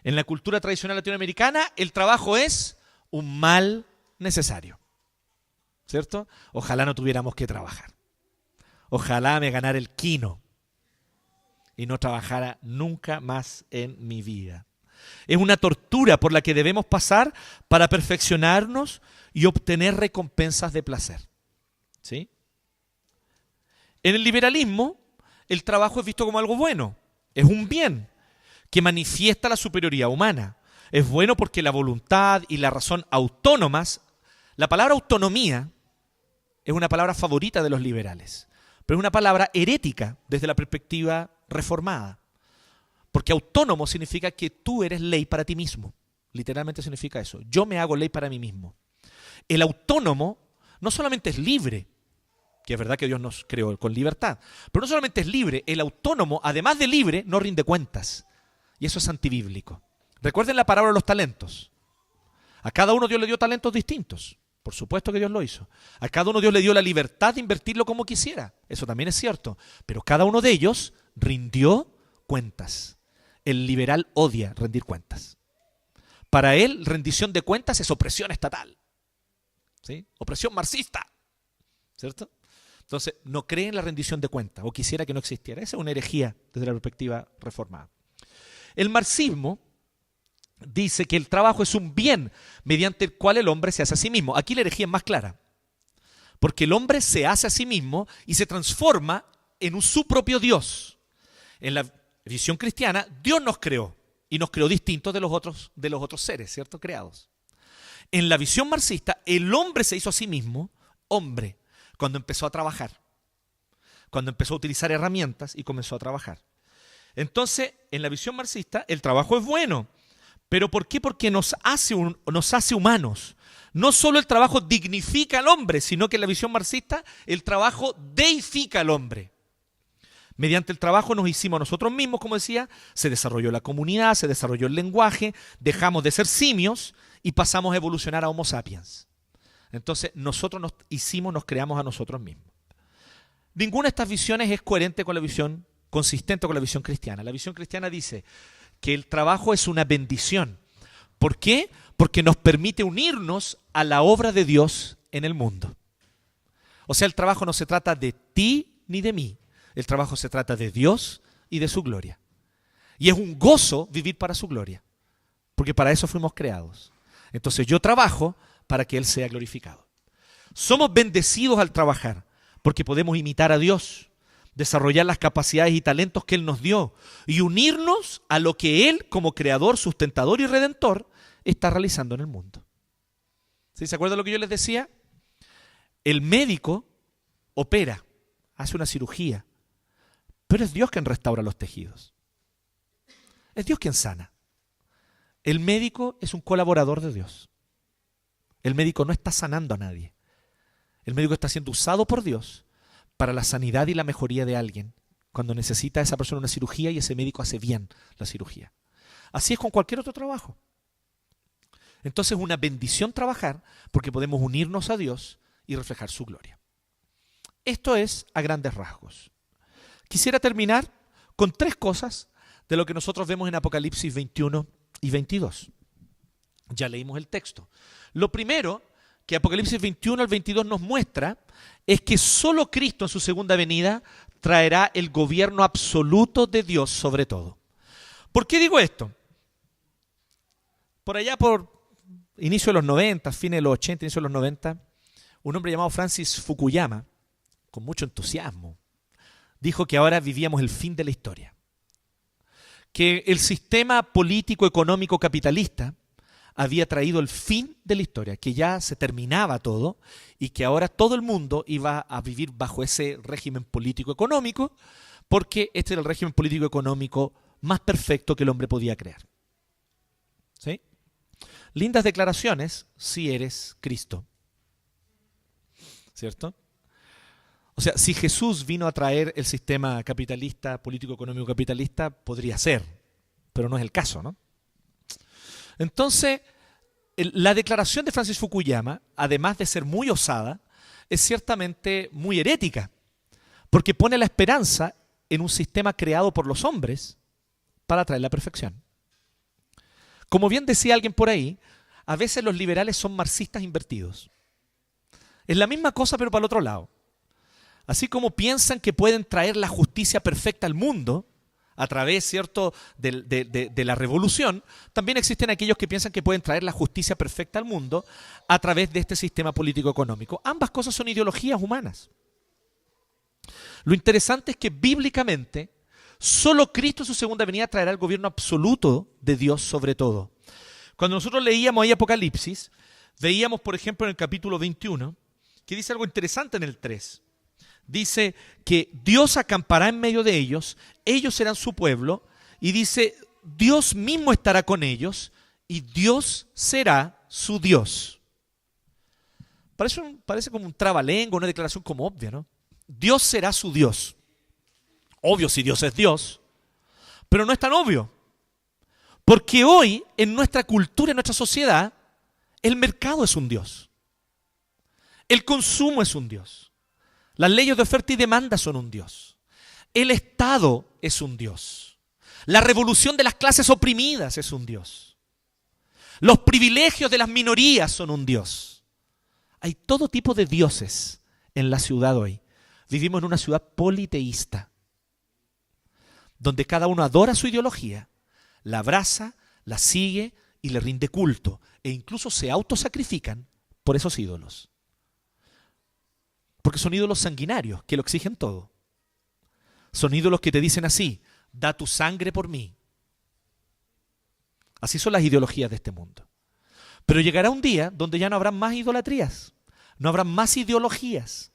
En la cultura tradicional latinoamericana, el trabajo es un mal necesario. ¿Cierto? Ojalá no tuviéramos que trabajar. Ojalá me ganara el quino y no trabajara nunca más en mi vida. Es una tortura por la que debemos pasar para perfeccionarnos y obtener recompensas de placer. ¿Sí? En el liberalismo, el trabajo es visto como algo bueno. Es un bien que manifiesta la superioridad humana. Es bueno porque la voluntad y la razón autónomas, la palabra autonomía es una palabra favorita de los liberales, pero es una palabra herética desde la perspectiva reformada. Porque autónomo significa que tú eres ley para ti mismo. Literalmente significa eso. Yo me hago ley para mí mismo. El autónomo no solamente es libre, que es verdad que Dios nos creó con libertad, pero no solamente es libre, el autónomo, además de libre, no rinde cuentas. Y eso es antibíblico. Recuerden la parábola de los talentos. A cada uno Dios le dio talentos distintos. Por supuesto que Dios lo hizo. A cada uno Dios le dio la libertad de invertirlo como quisiera. Eso también es cierto. Pero cada uno de ellos rindió cuentas. El liberal odia rendir cuentas. Para él, rendición de cuentas es opresión estatal. ¿Sí? Opresión marxista. ¿Cierto? Entonces, no cree en la rendición de cuentas, o quisiera que no existiera. Esa es una herejía desde la perspectiva reformada. El marxismo dice que el trabajo es un bien mediante el cual el hombre se hace a sí mismo. Aquí la herejía es más clara. Porque el hombre se hace a sí mismo y se transforma en su propio Dios. En la visión cristiana, Dios nos creó y nos creó distintos de los otros seres, ¿cierto? Creados. En la visión marxista, el hombre se hizo a sí mismo hombre cuando empezó a trabajar, cuando empezó a utilizar herramientas y comenzó a trabajar. Entonces, en la visión marxista, el trabajo es bueno. ¿Pero por qué? Porque nos hace humanos. No solo el trabajo dignifica al hombre, sino que en la visión marxista el trabajo deifica al hombre. Mediante el trabajo nos hicimos nosotros mismos, como decía, se desarrolló la comunidad, se desarrolló el lenguaje, dejamos de ser simios y pasamos a evolucionar a Homo sapiens. Entonces nosotros nos creamos a nosotros mismos. Ninguna de estas visiones es coherente con la visión, consistente con la visión cristiana. La visión cristiana dice que el trabajo es una bendición. ¿Por qué? Porque nos permite unirnos a la obra de Dios en el mundo. O sea, el trabajo no se trata de ti ni de mí. El trabajo se trata de Dios y de su gloria. Y es un gozo vivir para su gloria. Porque para eso fuimos creados. Entonces yo trabajo para que Él sea glorificado. Somos bendecidos al trabajar porque podemos imitar a Dios, desarrollar las capacidades y talentos que Él nos dio y unirnos a lo que Él, como creador, sustentador y redentor, está realizando en el mundo. ¿Sí? ¿Se acuerdan de lo que yo les decía? El médico opera, hace una cirugía, pero es Dios quien restaura los tejidos. Es Dios quien sana. El médico es un colaborador de Dios. El médico no está sanando a nadie. El médico está siendo usado por Dios para la sanidad y la mejoría de alguien cuando necesita a esa persona una cirugía y ese médico hace bien la cirugía. Así es con cualquier otro trabajo. Entonces es una bendición trabajar porque podemos unirnos a Dios y reflejar su gloria. Esto es a grandes rasgos. Quisiera terminar con 3 cosas de lo que nosotros vemos en Apocalipsis 21 y 22. Ya leímos el texto. Lo primero que Apocalipsis 21 al 22 nos muestra es que solo Cristo en su segunda venida traerá el gobierno absoluto de Dios sobre todo. ¿Por qué digo esto? Por allá por inicio de los 90, fines de los 80, inicio de los 90, un hombre llamado Francis Fukuyama, con mucho entusiasmo, dijo que ahora vivíamos el fin de la historia. Que el sistema político, económico, capitalista había traído el fin de la historia, que ya se terminaba todo y que ahora todo el mundo iba a vivir bajo ese régimen político-económico porque este era el régimen político-económico más perfecto que el hombre podía crear. ¿Sí? Lindas declaraciones si eres Cristo. ¿Cierto? O sea, si Jesús vino a traer el sistema capitalista, político-económico capitalista, podría ser, pero no es el caso, ¿no? Entonces, la declaración de Francis Fukuyama, además de ser muy osada, es ciertamente muy herética, porque pone la esperanza en un sistema creado por los hombres para traer la perfección. Como bien decía alguien por ahí, a veces los liberales son marxistas invertidos. Es la misma cosa pero para el otro lado. Así como piensan que pueden traer la justicia perfecta al mundo a través, ¿cierto?, de la revolución, también existen aquellos que piensan que pueden traer la justicia perfecta al mundo a través de este sistema político-económico. Ambas cosas son ideologías humanas. Lo interesante es que bíblicamente solo Cristo en su segunda venida traerá el gobierno absoluto de Dios sobre todo. Cuando nosotros leíamos ahí Apocalipsis, veíamos, por ejemplo, en el capítulo 21, que dice algo interesante en el 3. Dice que Dios acampará en medio de ellos, ellos serán su pueblo, y dice, Dios mismo estará con ellos, y Dios será su Dios. Parece como un trabalengua, una declaración como obvia, ¿no? Dios será su Dios. Obvio si Dios es Dios, pero no es tan obvio. Porque hoy, en nuestra cultura, en nuestra sociedad, el mercado es un Dios. El consumo es un Dios. Las leyes de oferta y demanda son un Dios. El Estado es un Dios. La revolución de las clases oprimidas es un Dios. Los privilegios de las minorías son un Dios. Hay todo tipo de dioses en la ciudad hoy. Vivimos en una ciudad politeísta, donde cada uno adora su ideología, la abraza, la sigue y le rinde culto, e incluso se autosacrifican por esos ídolos. Porque son ídolos sanguinarios, que lo exigen todo. Son ídolos que te dicen así, da tu sangre por mí. Así son las ideologías de este mundo. Pero llegará un día donde ya no habrá más idolatrías, no habrá más ideologías,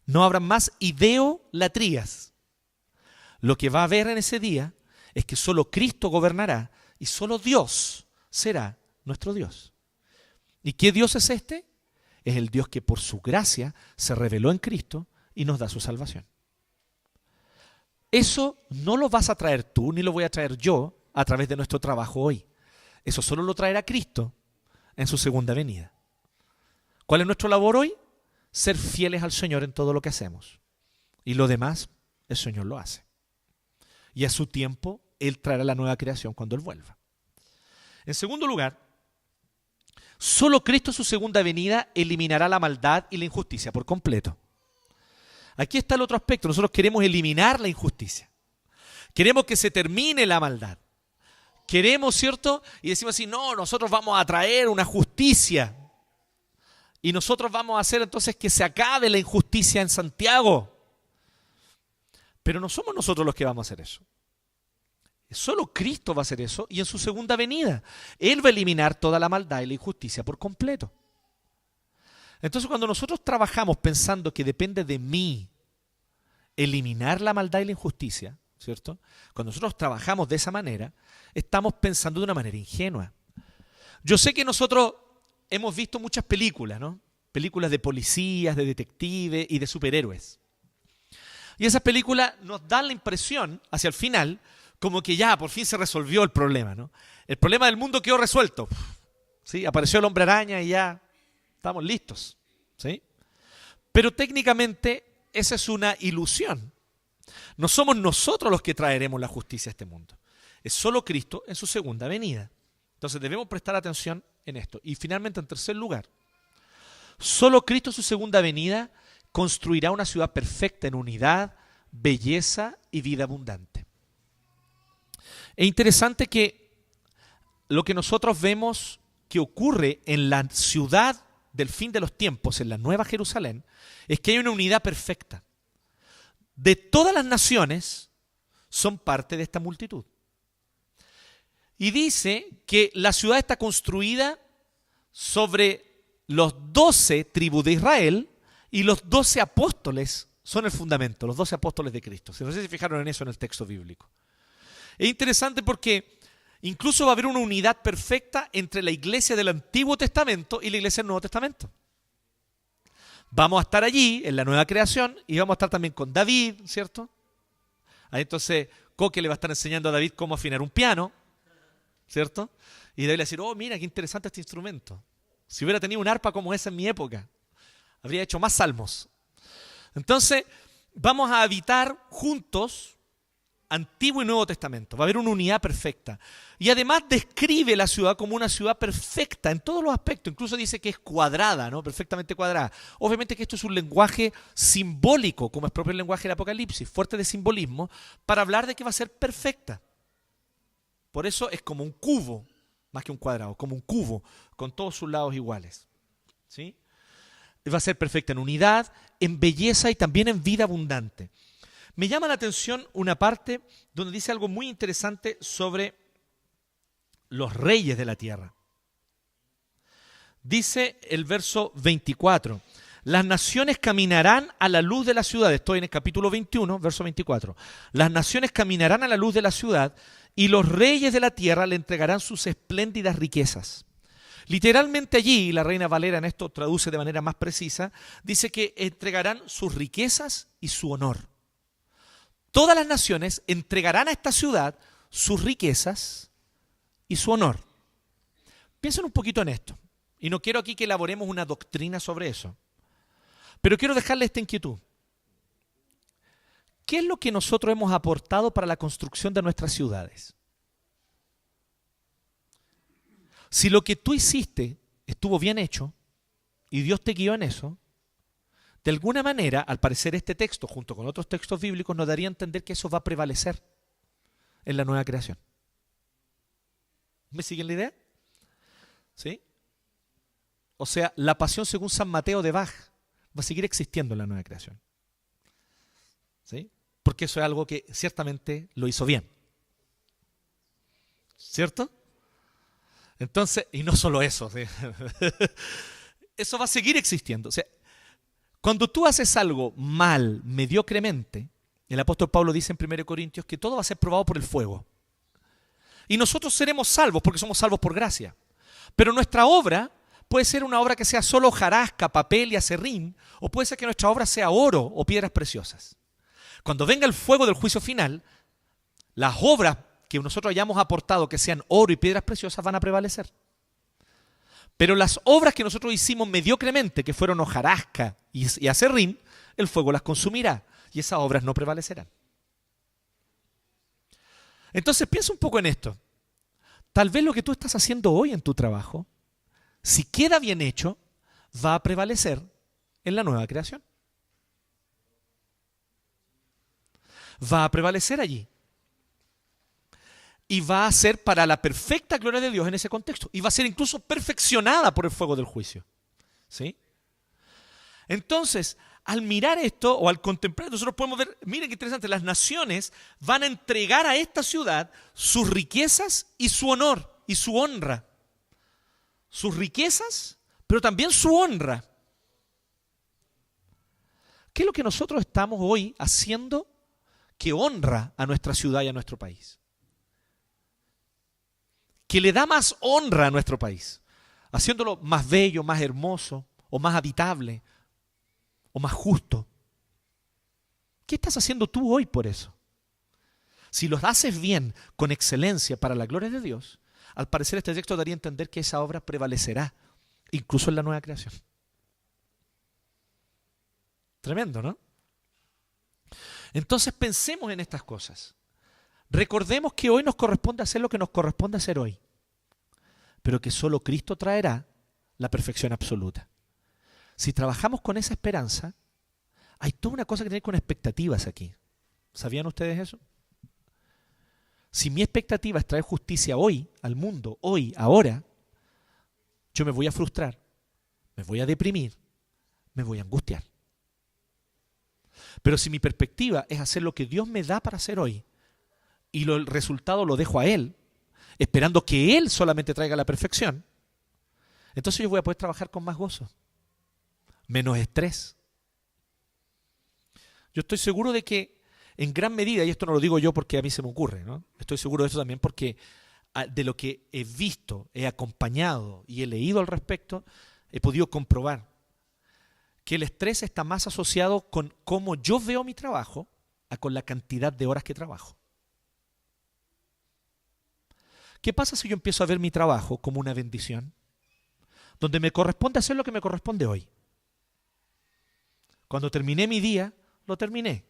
no habrá más ideolatrías. Lo que va a haber en ese día es que solo Cristo gobernará y solo Dios será nuestro Dios. ¿Y qué Dios es este? Es el Dios que por su gracia se reveló en Cristo y nos da su salvación. Eso no lo vas a traer tú ni lo voy a traer yo a través de nuestro trabajo hoy. Eso solo lo traerá Cristo en su segunda venida. ¿Cuál es nuestra labor hoy? Ser fieles al Señor en todo lo que hacemos. Y lo demás, el Señor lo hace. Y a su tiempo, Él traerá la nueva creación cuando Él vuelva. En segundo lugar, solo Cristo en su segunda venida eliminará la maldad y la injusticia por completo. Aquí está el otro aspecto. Nosotros queremos eliminar la injusticia. Queremos que se termine la maldad. Queremos, ¿cierto? Y decimos así, no, nosotros vamos a traer una justicia. Y nosotros vamos a hacer entonces que se acabe la injusticia en Santiago. Pero no somos nosotros los que vamos a hacer eso. Solo Cristo va a hacer eso y en su segunda venida. Él va a eliminar toda la maldad y la injusticia por completo. Entonces cuando nosotros trabajamos pensando que depende de mí eliminar la maldad y la injusticia, ¿cierto? Cuando nosotros trabajamos de esa manera, estamos pensando de una manera ingenua. Yo sé que nosotros hemos visto muchas películas, ¿no? Películas de policías, de detectives y de superhéroes. Y esas películas nos dan la impresión, hacia el final, como que ya por fin se resolvió el problema, ¿no? El problema del mundo quedó resuelto. ¿Sí? Apareció el hombre araña y ya estamos listos. ¿Sí? Pero técnicamente esa es una ilusión. No somos nosotros los que traeremos la justicia a este mundo. Es solo Cristo en su segunda venida. Entonces debemos prestar atención en esto. Y finalmente, en tercer lugar, solo Cristo en su segunda venida construirá una ciudad perfecta en unidad, belleza y vida abundante. Es interesante que lo que nosotros vemos que ocurre en la ciudad del fin de los tiempos, en la Nueva Jerusalén, es que hay una unidad perfecta. De todas las naciones son parte de esta multitud. Y dice que la ciudad está construida sobre los 12 tribus de Israel y los 12 apóstoles son el fundamento, los 12 apóstoles de Cristo. No sé si fijaron en eso en el texto bíblico. Es interesante porque incluso va a haber una unidad perfecta entre la iglesia del Antiguo Testamento y la iglesia del Nuevo Testamento. Vamos a estar allí en la nueva creación y vamos a estar también con David, ¿cierto? Ahí entonces Coque le va a estar enseñando a David cómo afinar un piano, ¿cierto? Y David le va a decir, oh, mira, qué interesante este instrumento. Si hubiera tenido un arpa como esa en mi época, habría hecho más salmos. Entonces, vamos a habitar juntos Antiguo y Nuevo Testamento. Va a haber una unidad perfecta. Y además describe la ciudad como una ciudad perfecta en todos los aspectos. Incluso dice que es cuadrada, ¿no? Perfectamente cuadrada. Obviamente que esto es un lenguaje simbólico, como es propio el lenguaje del Apocalipsis, fuerte de simbolismo, para hablar de que va a ser perfecta. Por eso es como un cubo, más que un cuadrado, como un cubo, con todos sus lados iguales. ¿Sí? Va a ser perfecta en unidad, en belleza y también en vida abundante. Me llama la atención una parte donde dice algo muy interesante sobre los reyes de la tierra. Dice el verso 24, las naciones caminarán a la luz de la ciudad. Estoy en el capítulo 21, verso 24. Las naciones caminarán a la luz de la ciudad y los reyes de la tierra le entregarán sus espléndidas riquezas. Literalmente allí, la Reina Valera en esto traduce de manera más precisa, dice que entregarán sus riquezas y su honor. Todas las naciones entregarán a esta ciudad sus riquezas y su honor. Piensen un poquito en esto. Y no quiero aquí que elaboremos una doctrina sobre eso. Pero quiero dejarle esta inquietud. ¿Qué es lo que nosotros hemos aportado para la construcción de nuestras ciudades? Si lo que tú hiciste estuvo bien hecho y Dios te guió en eso, de alguna manera, al parecer este texto, junto con otros textos bíblicos, nos daría a entender que eso va a prevalecer en la nueva creación. ¿Me siguen la idea? ¿Sí? O sea, la pasión según San Mateo de Bach va a seguir existiendo en la nueva creación. ¿Sí? Porque eso es algo que ciertamente lo hizo bien. ¿Cierto? Entonces, y no solo eso, ¿sí? Eso va a seguir existiendo. O sea, cuando tú haces algo mal, mediocremente, el apóstol Pablo dice en 1 Corintios que todo va a ser probado por el fuego. Y nosotros seremos salvos porque somos salvos por gracia. Pero nuestra obra puede ser una obra que sea solo hojarasca, papel y aserrín, o puede ser que nuestra obra sea oro o piedras preciosas. Cuando venga el fuego del juicio final, las obras que nosotros hayamos aportado, que sean oro y piedras preciosas, van a prevalecer. Pero las obras que nosotros hicimos mediocremente, que fueron hojarasca y aserrín, el fuego las consumirá y esas obras no prevalecerán. Entonces piensa un poco en esto. Tal vez lo que tú estás haciendo hoy en tu trabajo, si queda bien hecho, va a prevalecer en la nueva creación. Va a prevalecer allí. Y va a ser para la perfecta gloria de Dios en ese contexto. Y va a ser incluso perfeccionada por el fuego del juicio. ¿Sí? Entonces, al mirar esto o al contemplar, nosotros podemos ver, miren qué interesante, las naciones van a entregar a esta ciudad sus riquezas y su honor y su honra. Sus riquezas, pero también su honra. ¿Qué es lo que nosotros estamos hoy haciendo que honra a nuestra ciudad y a nuestro país? Que le da más honra a nuestro país, haciéndolo más bello, más hermoso, o más habitable, o más justo. ¿Qué estás haciendo tú hoy por eso? Si lo haces bien, con excelencia, para la gloria de Dios, al parecer este texto daría a entender que esa obra prevalecerá, incluso en la nueva creación. Tremendo, ¿no? Entonces pensemos en estas cosas. Recordemos que hoy nos corresponde hacer lo que nos corresponde hacer hoy, pero que solo Cristo traerá la perfección absoluta. Si trabajamos con esa esperanza, hay toda una cosa que tiene con expectativas aquí. ¿Sabían ustedes eso? Si mi expectativa es traer justicia hoy al mundo, hoy, ahora, yo me voy a frustrar, me voy a deprimir, me voy a angustiar. Pero si mi perspectiva es hacer lo que Dios me da para hacer hoy, y el resultado lo dejo a Él, esperando que Él solamente traiga la perfección, entonces yo voy a poder trabajar con más gozo, menos estrés. Yo estoy seguro de que en gran medida, y esto no lo digo yo porque a mí se me ocurre, ¿no? Estoy seguro de eso también porque de lo que he visto, he acompañado y he leído al respecto, he podido comprobar que el estrés está más asociado con cómo yo veo mi trabajo a con la cantidad de horas que trabajo. ¿Qué pasa si yo empiezo a ver mi trabajo como una bendición? Donde me corresponde hacer lo que me corresponde hoy. Cuando terminé mi día, lo terminé.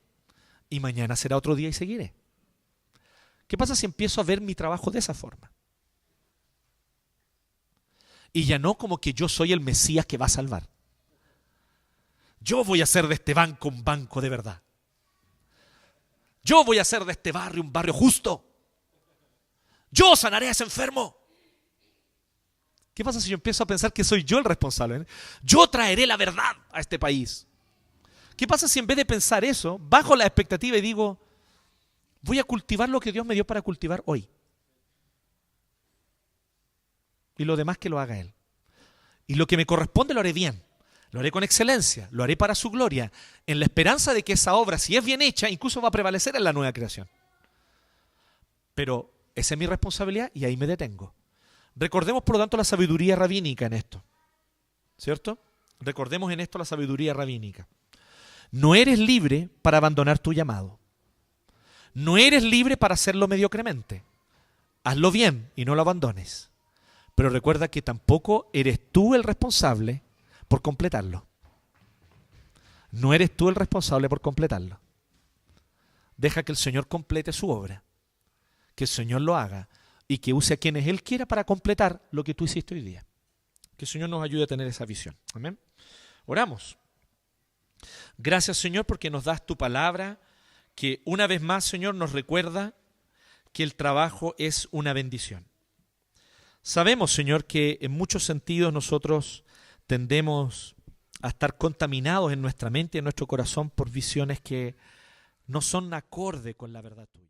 Y mañana será otro día y seguiré. ¿Qué pasa si empiezo a ver mi trabajo de esa forma? Y ya no como que yo soy el Mesías que va a salvar. Yo voy a hacer de este banco un banco de verdad. Yo voy a hacer de este barrio un barrio justo. Yo sanaré a ese enfermo. ¿Qué pasa si yo empiezo a pensar que soy yo el responsable? Yo traeré la verdad a este país. ¿Qué pasa si en vez de pensar eso, bajo la expectativa y digo, voy a cultivar lo que Dios me dio para cultivar hoy? Y lo demás que lo haga Él. Y lo que me corresponde lo haré bien. Lo haré con excelencia, lo haré para su gloria, en la esperanza de que esa obra, si es bien hecha, incluso va a prevalecer en la nueva creación. Pero esa es mi responsabilidad y ahí me detengo. Recordemos, por lo tanto, la sabiduría rabínica en esto. ¿Cierto? Recordemos en esto la sabiduría rabínica. No eres libre para abandonar tu llamado. No eres libre para hacerlo mediocremente. Hazlo bien y no lo abandones. Pero recuerda que tampoco eres tú el responsable por completarlo. No eres tú el responsable por completarlo. Deja que el Señor complete su obra. Que el Señor lo haga y que use a quienes Él quiera para completar lo que tú hiciste hoy día. Que el Señor nos ayude a tener esa visión. Amén. Oramos. Gracias, Señor, porque nos das tu palabra, que una vez más, Señor, nos recuerda que el trabajo es una bendición. Sabemos, Señor, que en muchos sentidos nosotros tendemos a estar contaminados en nuestra mente y en nuestro corazón por visiones que no son acorde con la verdad tuya.